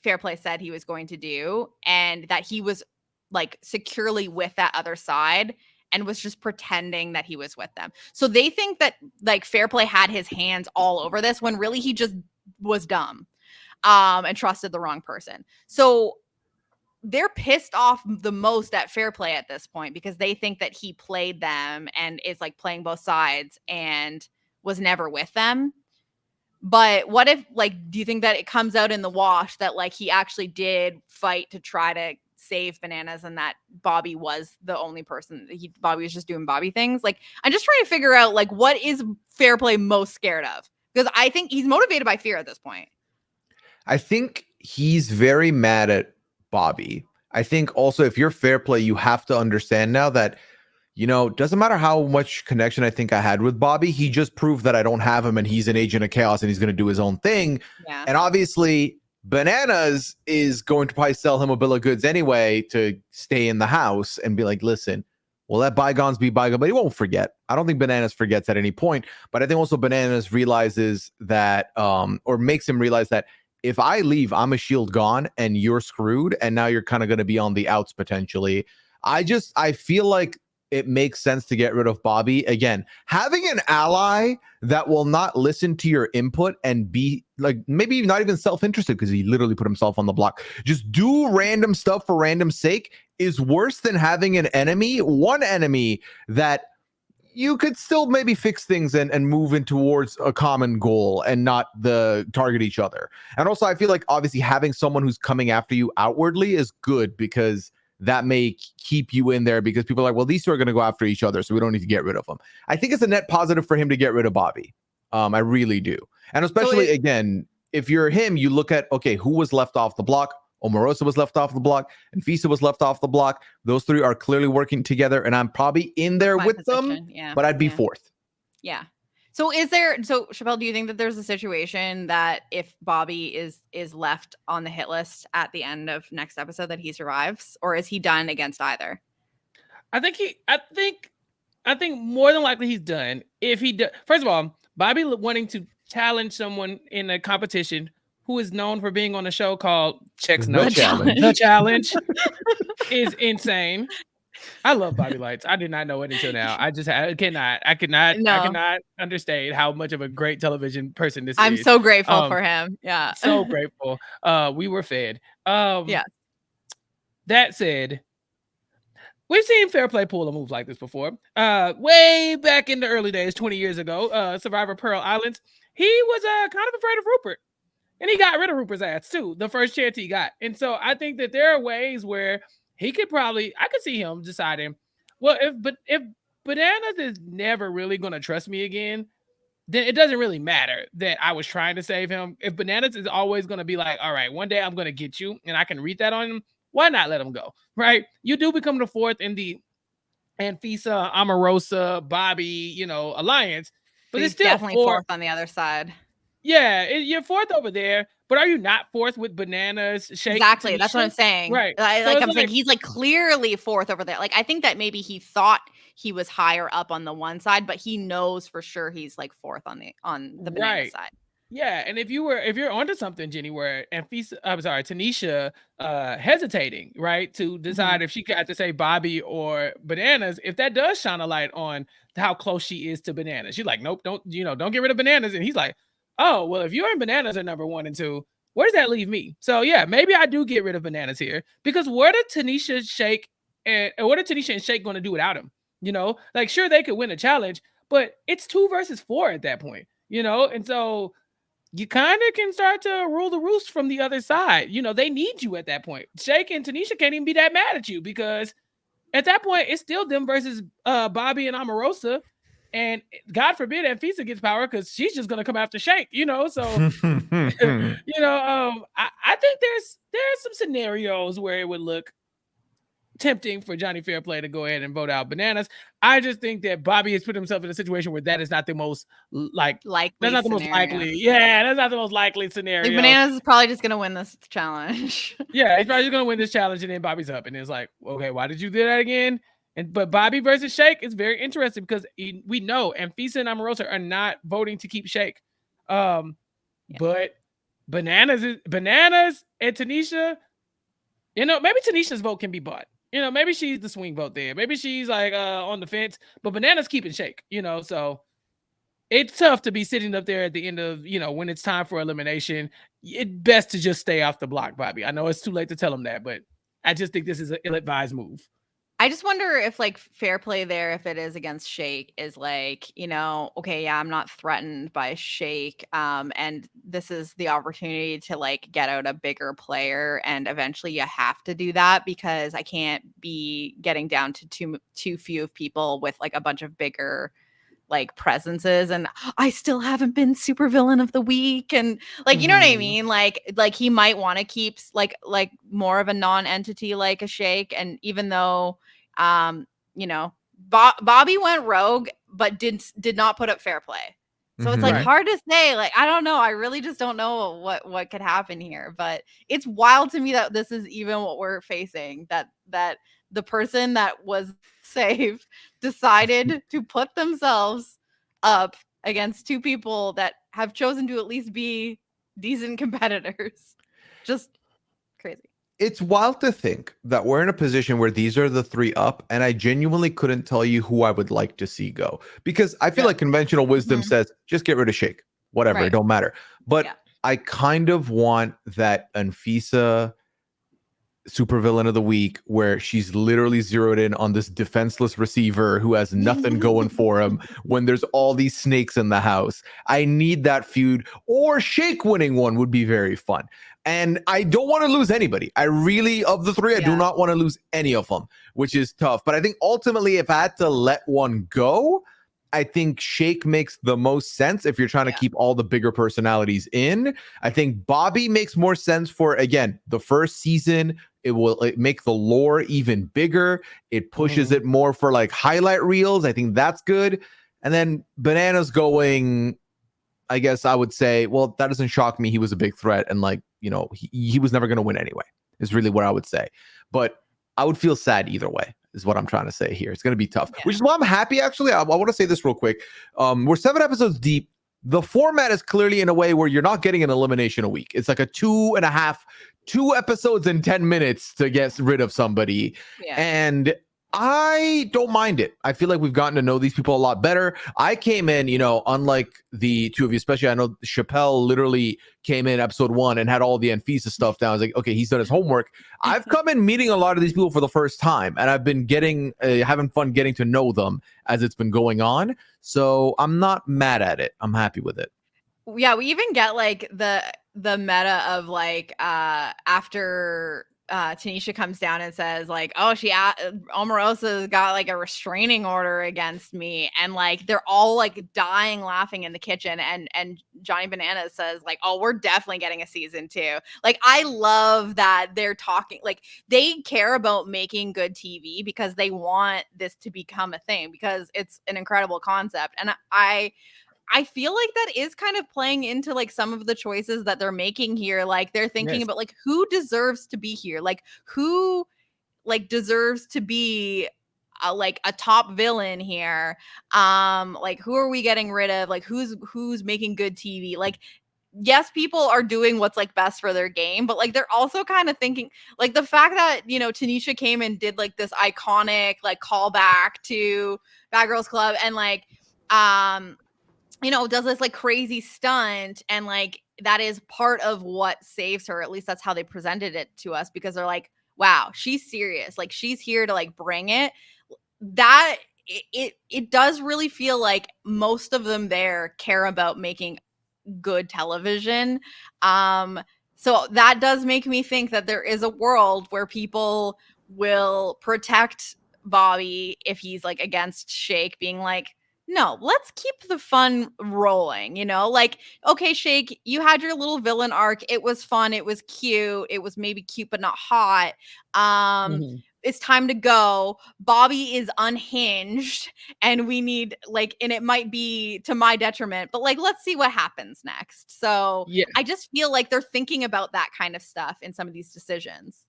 Fair Play said he was going to do, and that he was like securely with that other side and was just pretending that he was with them. So they think that like Fair Play had his hands all over this when really he just was dumb and trusted the wrong person. So they're pissed off the most at Fair Play at this point because they think that he played them and is like playing both sides and was never with them. But what if, like, do you think that it comes out in the wash that, like, he actually did fight to try to save Bananas and that Bobby was the only person, Bobby was just doing Bobby things? Like, I'm just trying to figure out, like, what is Fair Play most scared of? Because I think he's motivated by fear at this point. I think he's very mad at Bobby. I think also if you're Fair Play, you have to understand now that, you know, doesn't matter how much connection I think I had with Bobby, he just proved that I don't have him and he's an agent of chaos and he's going to do his own thing. Yeah. And obviously Bananas is going to probably sell him a bill of goods anyway to stay in the house and be like, listen, we'll let bygones be bygones, but he won't forget. I don't think Bananas forgets at any point, but I think also Bananas realizes that, or makes him realize that if I leave, I'm a shield gone and you're screwed. And now you're kind of going to be on the outs potentially. I feel like it makes sense to get rid of Bobby. Again, having an ally that will not listen to your input and be like, maybe not even self-interested because he literally put himself on the block. Just do random stuff for random sake is worse than having an enemy, one enemy that you could still maybe fix things and move in towards a common goal and not target each other. And also, I feel like obviously having someone who's coming after you outwardly is good, because that may keep you in there, because people are like, well, these two are going to go after each other, so we don't need to get rid of them. I think it's a net positive for him to get rid of Bobby. I really do. And especially, again, if you're him, you look at, okay, who was left off the block? Omarosa was left off the block, and Fisa was left off the block. Those three are clearly working together, and I'm probably in there with them, but I'd be fourth. Yeah. So Chappell, do you think that there's a situation that if Bobby is left on the hit list at the end of next episode that he survives, or is he done against either? I think more than likely he's done. If he does, first of all, Bobby wanting to challenge someone in a competition who is known for being on a show called The Challenge. The Challenge is insane. I love Bobby Lights. I did not know it until now. I cannot understand how much of a great television person this is. I'm so grateful for him. Yeah. So grateful. We were fed. Yeah. That said, we've seen Fair Play pull a move like this before. Way back in the early days, 20 years ago, Survivor Pearl Islands, he was kind of afraid of Rupert. And he got rid of Rupert's ass too, the first chance he got. And so I think that there are ways where I could see him deciding, well, if Bananas is never really going to trust me again, then it doesn't really matter that I was trying to save him. If Bananas is always going to be like, all right, one day I'm going to get you, and I can read that on him, why not let him go, right? You do become the fourth in the Anfisa, Omarosa, Bobby, alliance, but it's still definitely fourth on the other side. Yeah, you're fourth over there, but are you not fourth with Bananas, Shake? Exactly, that's what I'm saying. Right. I'm saying he's like clearly fourth over there. Like I think that maybe he thought he was higher up on the one side, but he knows for sure he's like fourth on the Banana side. Yeah, and if you're onto something, Jenny, where Tanisha hesitating, right, to decide if she got to say Bobby or Bananas, if that does shine a light on how close she is to Bananas, she's like, nope, don't get rid of Bananas, and he's like, oh, well, if you and Bananas are number 1 and 2, where does that leave me? So yeah, maybe I do get rid of Bananas here, because what are Tanisha and Shake going to do without him? Like sure they could win a challenge, but it's 2 versus 4 at that point, and so you kind of can start to rule the roost from the other side. They need you at that point. Shake and Tanisha can't even be that mad at you, because at that point it's still them versus Bobby and Omarosa. And God forbid Anfisa gets power, because she's just gonna come after Shake, So I think there's some scenarios where it would look tempting for Johnny Fairplay to go ahead and vote out Bananas. I just think that Bobby has put himself in a situation where that is not the most likely. That's not the most likely. Yeah, that's not the most likely scenario. Like Bananas is probably just gonna win this challenge. Yeah, he's probably just gonna win this challenge, and then Bobby's up, and it's like, okay, why did you do that again? But Bobby versus Shake is very interesting, because we know Anfisa and Omarosa are not voting to keep Shake. But Bananas and Tanisha, maybe Tanisha's vote can be bought. Maybe she's the swing vote there. Maybe she's like on the fence, but Bananas keeping Shake, so it's tough to be sitting up there at the end of, when it's time for elimination. It's best to just stay off the block, Bobby. I know it's too late to tell him that, but I just think this is an ill-advised move. I just wonder if like fair play there, if it is against Shake, is like, okay, yeah, I'm not threatened by Shake. And this is the opportunity to like get out a bigger player. And eventually you have to do that, because I can't be getting down to too few of people with like a bunch of bigger like presences, and I still haven't been Supervillain of the week, and like you know what I mean, like he might want to keep like more of a non-entity like a Shake, and even though Bobby went rogue but did not put up fair play, so it's like hard to say. Like I don't know, I really just don't know what could happen here, but it's wild to me that this is even what we're facing, that the person that was saved decided to put themselves up against 2 people that have chosen to at least be decent competitors. Just crazy. It's wild to think that we're in a position where these are the 3 up, and I genuinely couldn't tell you who I would like to see go, because I feel like conventional wisdom says just get rid of Shake, whatever, it don't matter. But I kind of want that Anfisa Supervillain of the week where she's literally zeroed in on this defenseless receiver who has nothing going for him when there's all these snakes in the house. I need that feud, or Shake winning one would be very fun. And I don't want to lose anybody. I really, of the three, I do not want to lose any of them, which is tough. But I think ultimately, if I had to let one go, I think Shake makes the most sense if you're trying to keep all the bigger personalities in. I think Bobby makes more sense for, again, the first season. It will make the lore even bigger. It pushes it more for like highlight reels. I think that's good. And then Banana's going, I guess I would say, well, that doesn't shock me. He was a big threat. And like, you know, he was never going to win anyway, is really what I would say. But I would feel sad either way, is what I'm trying to say here. It's going to be tough, which is why I'm happy, actually. I want to say this real quick. We're 7 episodes deep. The format is clearly in a way where you're not getting an elimination a week. It's like a 2 episodes in 10 minutes to get rid of somebody. And I don't mind it. I feel like we've gotten to know these people a lot better. I came in, you know, unlike the two of you, especially I know Chappell literally came in episode 1 and had all the Anfisa stuff down. I was like, okay, he's done his homework. I've come in meeting a lot of these people for the first time, and I've been having fun getting to know them as it's been going on. So I'm not mad at it. I'm happy with it. Yeah, we even get like the meta of like after Tanisha comes down and says like, oh, Omarosa's got like a restraining order against me, and like they're all like dying laughing in the kitchen, and Johnny Bananas says like, oh, we're definitely getting a season 2. Like, I love that they're talking, like they care about making good TV because they want this to become a thing, because it's an incredible concept. And I feel like that is kind of playing into like some of the choices that they're making here. Like they're thinking about like who deserves to be here, like who like deserves to be like a top villain here. Like who are we getting rid of? Like who's making good TV? Like, yes, people are doing what's like best for their game, but like they're also kind of thinking like the fact that, you know, Tanisha came and did like this iconic like callback to Bad Girls Club, and like you know, does this like crazy stunt, and like that is part of what saves her. At least that's how they presented it to us, because they're like, wow, she's serious, like she's here to like bring it. That it does really feel like most of them there care about making good television. So that does make me think that there is a world where people will protect Bobby if he's like against Shake, being like, no, let's keep the fun rolling, you know? Like, okay, Shake, you had your little villain arc. It was fun. It was cute. It was maybe cute, but not hot. It's time to go. Bobby is unhinged, and we need like, and it might be to my detriment, but like, let's see what happens next. So I just feel like they're thinking about that kind of stuff in some of these decisions.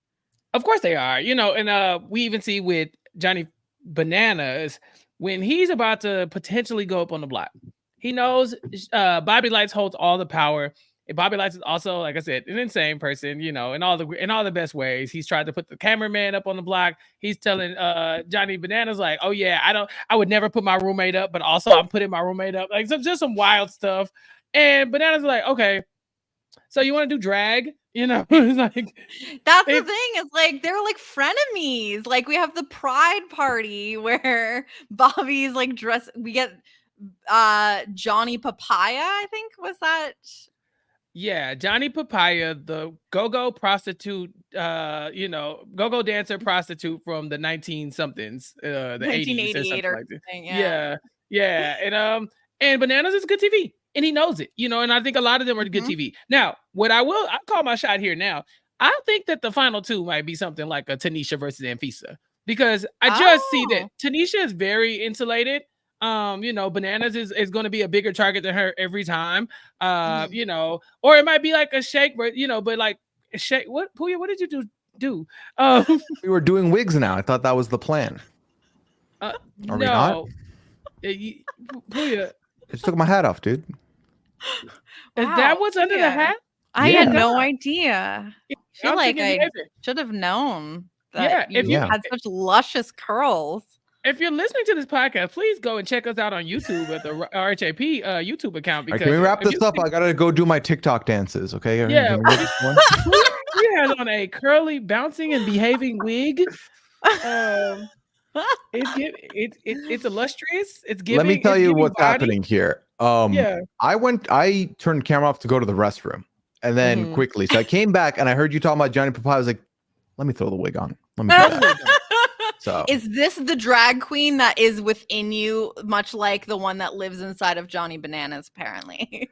Of course they are, you know, and we even see with Johnny Bananas, when he's about to potentially go up on the block, he knows Bobby Lights holds all the power. And Bobby Lights is also, like I said, an insane person, you know, in all the best ways. He's tried to put the cameraman up on the block. He's telling Johnny Bananas like, oh yeah, I would never put my roommate up, but also I'm putting my roommate up. Like just some wild stuff. And Bananas is like, okay, so you want to do drag? You know, it's like, that's the thing. It's like they're like frenemies. Like we have the pride party where Bobby's like dressed. We get Johnny Papaya, I think was that. Yeah, Johnny Papaya, the go-go prostitute, you know, go-go dancer prostitute from the 19-somethings, the 80s or something like that. Yeah. And Bananas is good TV. And he knows it, you know, and I think a lot of them are good TV. Now, I'll call my shot here now. I think that the final 2 might be something like a Tanisha versus Anfisa, because I just see that Tanisha is very insulated. You know, Bananas is going to be a bigger target than her every time. You know, or it might be like a Shake, but you know, but like Shake, Pooy, what did you do? We were doing wigs now. I thought that was the plan. Are we not? Pooy, I just took my hat off, dude. Is that what's under the hat? I had no idea. I feel like I should have known that you had such luscious curls. If you're listening to this podcast, please go and check us out on YouTube at the RHAP YouTube account. Because can we wrap this up? I gotta go do my TikTok dances. Okay. Yeah. We has on a curly, bouncing, and behaving wig. It's illustrious. It's giving. Let me tell you what's body. happening here. Yeah. I turned camera off to go to the restroom, and then quickly. So I came back and I heard you talking about Johnny Papaya. I was like, let me throw the wig on. Let me throw that. So is this the drag queen that is within you, much like the one that lives inside of Johnny Bananas, apparently?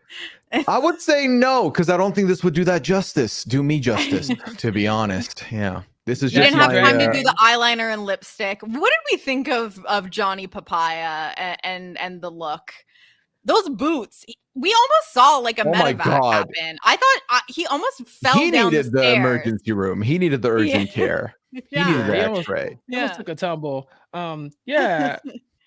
I would say no, because I don't think this would do me justice, to be honest. Yeah. This is You just didn't have time to my do the eyeliner and lipstick. What did we think of Johnny Papaya and the look? Those boots. We almost saw like a medevac happen. I thought he almost fell down the stairs. He needed the emergency room. He needed the urgent care. Yeah. He needed the X-ray. He almost took a tumble. Yeah.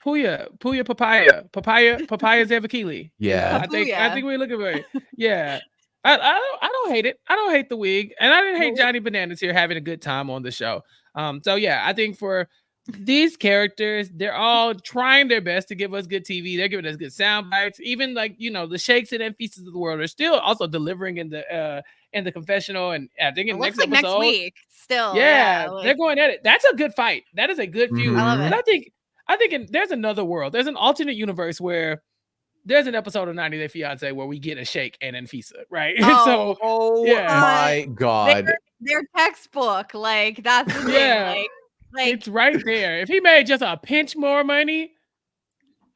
Pooy Papaya Zavakili. Yeah. I think we're looking for it. Yeah. I don't hate it. I don't hate the wig. And I didn't hate Johnny Bananas here having a good time on the show. So yeah, I think for these characters, they're all trying their best to give us good TV. They're giving us good sound bites. Even like, the Shakes and Feasts of the world are still also delivering in the confessional. And I think in next episode, next week still. Yeah, they're going at it. That's a good fight. That is a good feud. I love it. I think there's another world. There's an alternate universe where there's an episode of 90 Day Fiance where we get a Shake and Anfisa, right? My God. Their textbook, like that's the thing. Like it's right there. If he made just a pinch more money,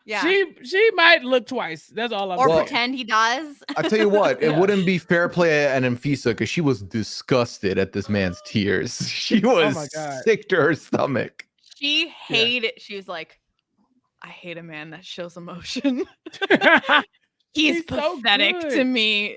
she might look twice. That's all I'm saying. Or pretend he does. I tell you what, it wouldn't be fair play and Anfisa because she was disgusted at this man's tears. She was sick to her stomach. She hated. She was like, I hate a man that shows emotion. He's pathetic to me.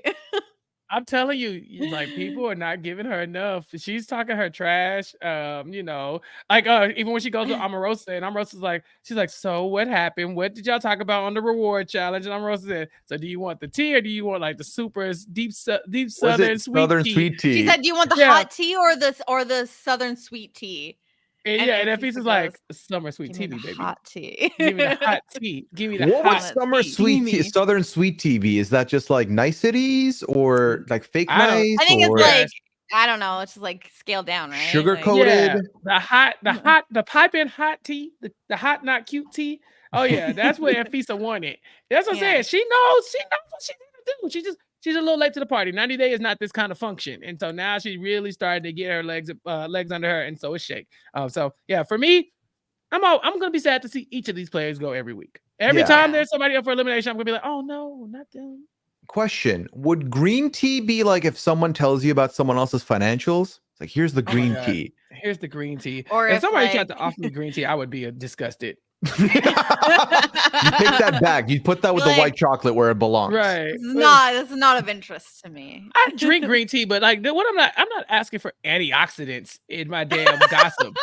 I'm telling you, like people are not giving her enough. She's talking her trash. Even when she goes to Omarosa and Omarosa's like, she's like, so what happened? What did y'all talk about on the reward challenge? And Omarosa said, so do you want the tea or do you want like the super deep southern sweet tea? She said, do you want the hot tea or the southern sweet tea? And Anfisa's like, summer sweet tea, baby. Hot tea. Give me the hot tea. Give me the what hot would summer sweet tea, southern sweet tea be? Is that just like niceties or like fake nice? I think it's like, I don't know. It's just like scaled down, right? Sugar coated. The piping hot tea, the hot not cute tea. Oh yeah, that's what Anfisa wanted. That's what I'm saying. She knows what she needs to do. She's a little late to the party. 90 Day is not this kind of function. And so now she really started to get her legs under her. And so is Shake. So yeah, for me, I'm going to be sad to see each of these players go every week. Every time there's somebody up for elimination, I'm going to be like, oh no, not them. Question. Would green tea be like if someone tells you about someone else's financials? It's like, here's the green tea. Here's the green tea. Or if somebody tried to offer me green tea, I would be disgusted. You take that back. You put that with the white chocolate where it belongs. Right. This is not of interest to me. I drink green tea, but like what I'm not asking for antioxidants in my damn gossip.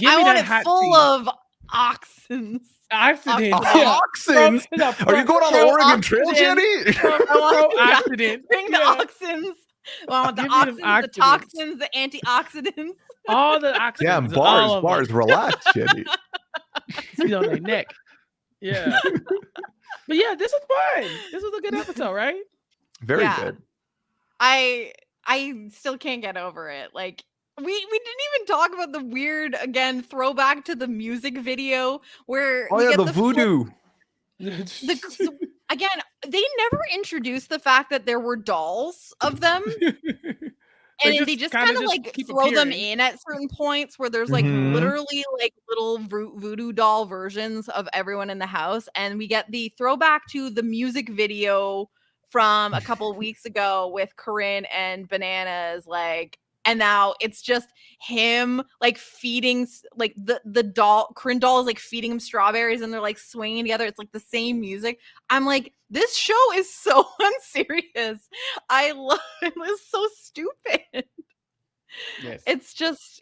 I want it full of oxins. Oxins. Are you going on the Oregon Trail, Jenny? I want bring the oxins. I want the oxins, the toxins, the antioxidants. All the oxins. Yeah, bars, relax, Jenny. See on their neck. Yeah. But yeah, this was fun. This was a good episode, right? Very good. I still can't get over it. Like we didn't even talk about the weird throwback to the music video where the voodoo. Again, they never introduced the fact that there were dolls of them. And they just kind of like throw them in at certain points where there's like literally like little voodoo doll versions of everyone in the house. And we get the throwback to the music video from a couple of weeks ago with Corinne and Bananas, like, and now it's just him like feeding like the doll, Corinne doll is like feeding him strawberries and they're like swinging together. It's like the same music. I'm like, this show is so unserious. I love it. It's so stupid. Yes. It's just,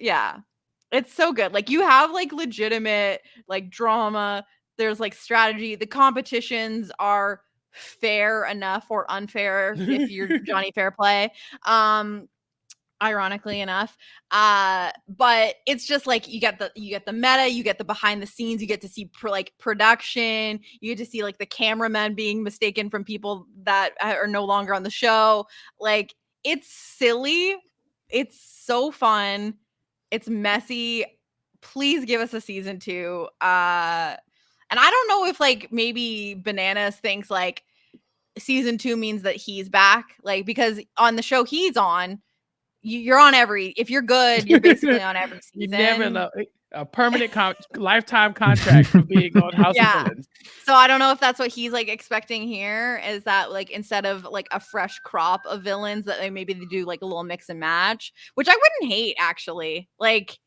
it's so good. Like you have like legitimate like drama. There's like strategy. The competitions are fair enough or unfair if you're Johnny Fairplay. Ironically enough, but it's just like you get the meta, you get the behind the scenes, you get to see production, you get to see like the cameramen being mistaken from people that are no longer on the show. Like it's silly. It's so fun. It's messy. Please give us a season 2. And I don't know if like maybe Bananas thinks like season 2 means that he's back, like because on the show he's on, you're on every. If you're good, you're basically on every season. You never know. A permanent lifetime contract for being on House of Villains. So I don't know if that's what he's like expecting here, is that like instead of like a fresh crop of villains that they maybe do like a little mix and match, which I wouldn't hate actually. Like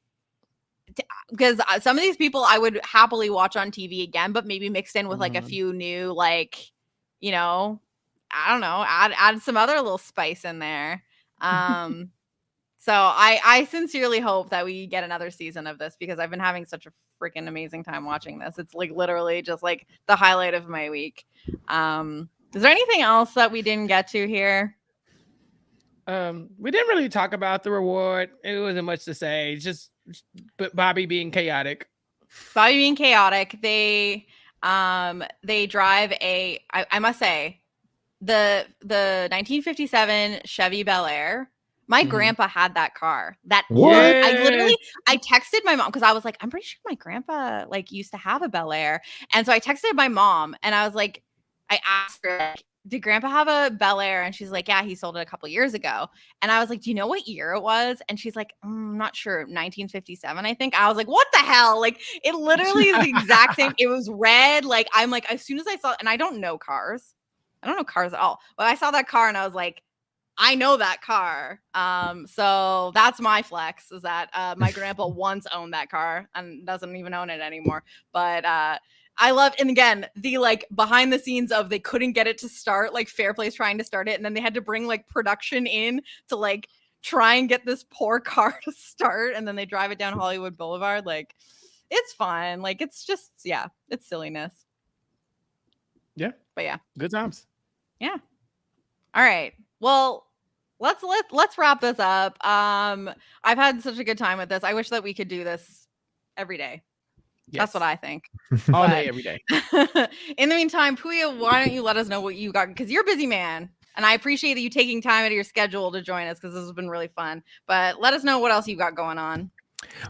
because some of these people I would happily watch on TV again, but maybe mixed in with like a few new, like, you know, I don't know, add some other little spice in there. So I sincerely hope that we get another season of this because I've been having such a freaking amazing time watching this. It's like literally just like the highlight of my week. Is there anything else that we didn't get to here? We didn't really talk about the reward. It wasn't much to say. It's just Bobby being chaotic. They drive a, I must say, the 1957 Chevy Bel Air. My grandpa had that car. What? I texted my mom because I was like, I'm pretty sure my grandpa like used to have a Bel Air. And so I texted my mom and I was like, I asked her, like, did grandpa have a Bel Air? And she's like, yeah, he sold it a couple years ago. And I was like, do you know what year it was? And she's like, I'm not sure, 1957, I think. I was like, what the hell? Like, it literally is the exact same. It was red. Like, I'm like, as soon as I saw it, and I don't know cars. I don't know cars at all. But I saw that car and I was like, I know that car. So that's my flex, is that my grandpa once owned that car and doesn't even own it anymore. But I love, and again, the like behind the scenes of they couldn't get it to start, like Fairplay's trying to start it, and then they had to bring like production in to like try and get this poor car to start, and then they drive it down Hollywood Boulevard. Like, it's fun. Like, it's just, yeah, it's silliness. Yeah. But yeah. Good times. Yeah. All right. Well, let's wrap this up. I've had such a good time with this. I wish that we could do this every day. Yes. That's what I think. All day, every day. In the meantime, Pooy, why don't you let us know what you got? Because you're a busy man. And I appreciate that you taking time out of your schedule to join us because this has been really fun. But let us know what else you got going on.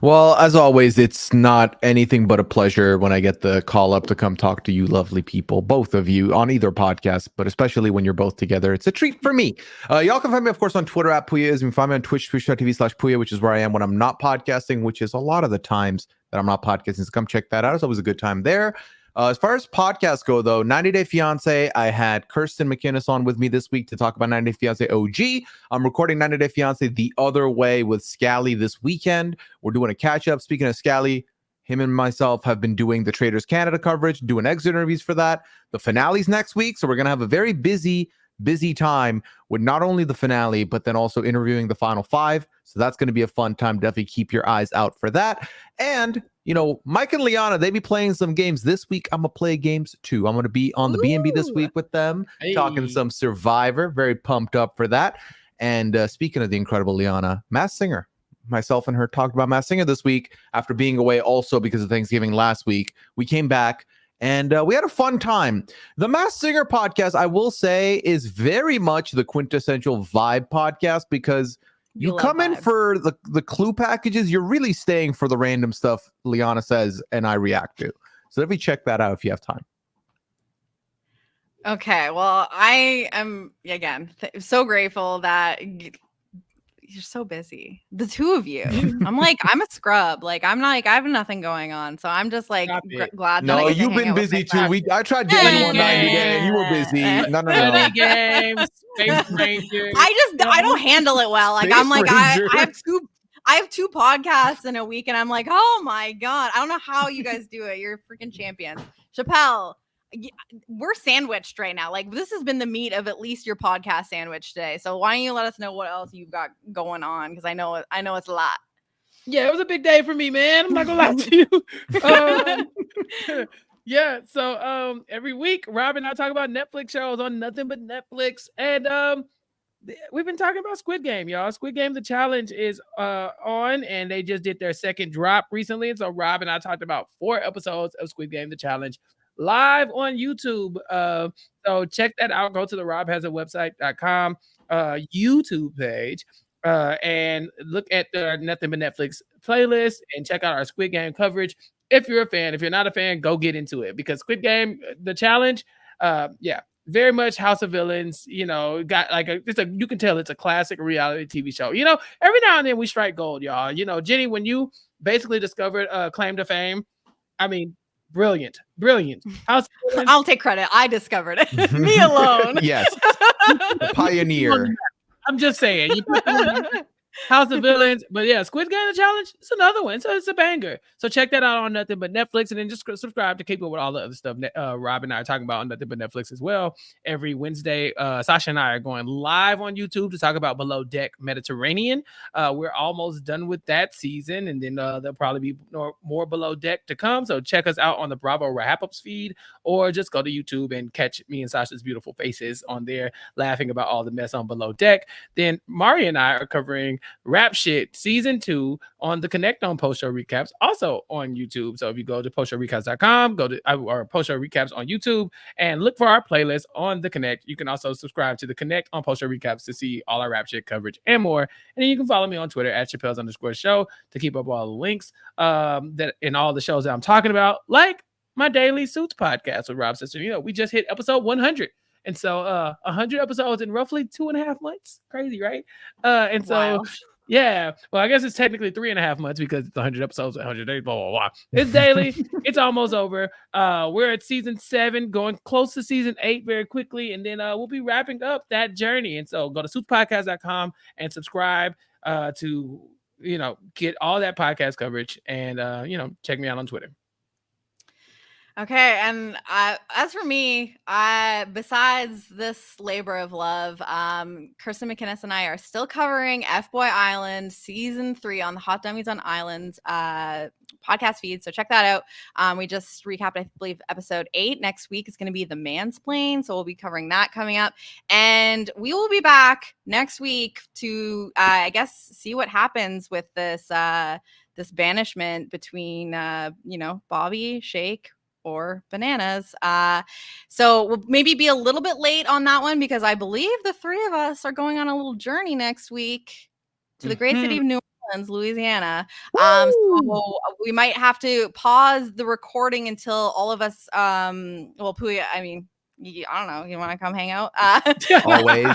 Well, as always, it's not anything but a pleasure when I get the call up to come talk to you lovely people, both of you, on either podcast, but especially when you're both together. It's a treat for me. Y'all can find me, of course, on Twitter at Pooya. You can find me on Twitch, twitch.tv/Pooya, which is where I am when I'm not podcasting, which is a lot of the times that I'm not podcasting. So come check that out. It's always a good time there. As far as podcasts go, though, 90 Day Fiance, I had Kirsten McInnes on with me this week to talk about 90 Day Fiance OG. I'm recording 90 Day Fiance The Other Way with Scally this weekend. We're doing a catch-up. Speaking of Scally, him and myself have been doing the Traders Canada coverage, doing exit interviews for that. The finale's next week, so we're going to have a very busy time with not only the finale, but then also interviewing the final 5. So that's going to be a fun time. Definitely keep your eyes out for that. And, you know, Mike and Liana, they be playing some games this week. I'm going to play games too. I'm going to be on the B&B this week with them, talking some Survivor. Very pumped up for that. And speaking of the incredible Liana, Masked Singer. Myself and her talked about Masked Singer this week after being away also because of Thanksgiving last week. We came back. And we had a fun time. The Masked Singer podcast, I will say, is very much the quintessential vibe podcast because you come in for the clue packages. You're really staying for the random stuff Liana says and I react to. So definitely check that out if you have time. Okay. Well, I am, again, so grateful that you're so busy. The two of you. I'm like, I'm a scrub. Like, I'm not like, I have nothing going on. So I'm just like glad that no, you've been busy too. I tried getting you on 90 Day. You were busy. No. Games, Space Rangers. I don't handle it well. Like, I'm like, I have two podcasts in a week, and I'm like, oh my God. I don't know how you guys do it. You're freaking champions. Chappell, we're sandwiched right now. Like, this has been the meat of at least your podcast sandwich today. So why don't you let us know what else you've got going on? Because I know it's a lot. Yeah, it was a big day for me, man. I'm not gonna lie to you. Yeah, so every week Rob and I talk about Netflix shows on Nothing But Netflix, and we've been talking about Squid Game, y'all. Squid Game, the challenge is on, and they just did their second drop recently. And so Rob and I talked about 4 episodes of Squid Game, the challenge, live on YouTube. So check that out. Go to the robhasawebsite.com. YouTube page and look at the Nothing But Netflix playlist and check out our Squid Game coverage. If you're a fan, if you're not a fan, go get into it because Squid Game, the challenge, very much House of Villains, got like you can tell it's a classic reality TV show. Every now and then we strike gold, y'all. Jenny, when you basically discovered claim to fame, I mean, brilliant. House of Villains, I'll take credit. I discovered it. Me alone. Yes. Pioneer. I'm just saying. You put House of Villains, but yeah, Squid Game the challenge. It's another one, so it's a banger. So check that out on Nothing But Netflix, and then just subscribe to keep up with all the other stuff. Rob and I are talking about on Nothing But Netflix as well. Every Wednesday, Sasha and I are going live on YouTube to talk about Below Deck Mediterranean. We're almost done with that season, and then there'll probably be more Below Deck to come. So check us out on the Bravo Wrap-Ups feed, or just go to YouTube and catch me and Sasha's beautiful faces on there, laughing about all the mess on Below Deck. Then Mari and I are covering RHAP Shit Season 2 on the Connect on Post Show Recaps, also on YouTube. So if you go to postshowrecaps.com, go to our Post Show Recaps on YouTube and look for our playlist on the Connect. You can also subscribe to the Connect on Post Show Recaps to see all our RHAP Shit coverage and more. And then you can follow me on Twitter at Chappell's_show to keep up all the links that in all the shows that I'm talking about, like my daily Suits podcast with Rob Cesternino. We just hit episode 100. And so 100 episodes in roughly 2.5 months. Crazy, right? And so, wow. Yeah. Well, I guess it's technically 3.5 months because it's 100 episodes, 100 days, blah, blah, blah. It's daily. It's almost over. We're at season 7, going close to season 8 very quickly. And then we'll be wrapping up that journey. And so go to suitspodcast.com and subscribe to, get all that podcast coverage and, check me out on Twitter. Okay, and as for me, besides this labor of love, Kirsten McInnes and I are still covering F-Boy Island Season 3 on the Hot Dummies on Islands podcast feed, so check that out. We just recapped, I believe, episode 8. Next week is going to be the Mansplain, so we'll be covering that coming up. And we will be back next week to, I guess, see what happens with this banishment between, Bobby, Shake, or Bananas. So we'll maybe be a little bit late on that one because I believe the three of us are going on a little journey next week to the great city of New Orleans, Louisiana. So we might have to pause the recording until all of us, Pooy, I mean, I don't know, you want to come hang out? Always.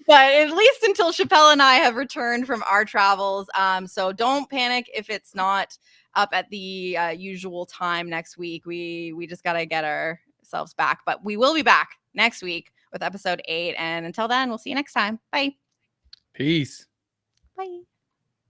But at least until Chappell and I have returned from our travels. So don't panic if it's not up at the usual time next week. We just got to get ourselves back. But we will be back next week with episode 8. And until then, we'll see you next time. Bye. Peace. Bye.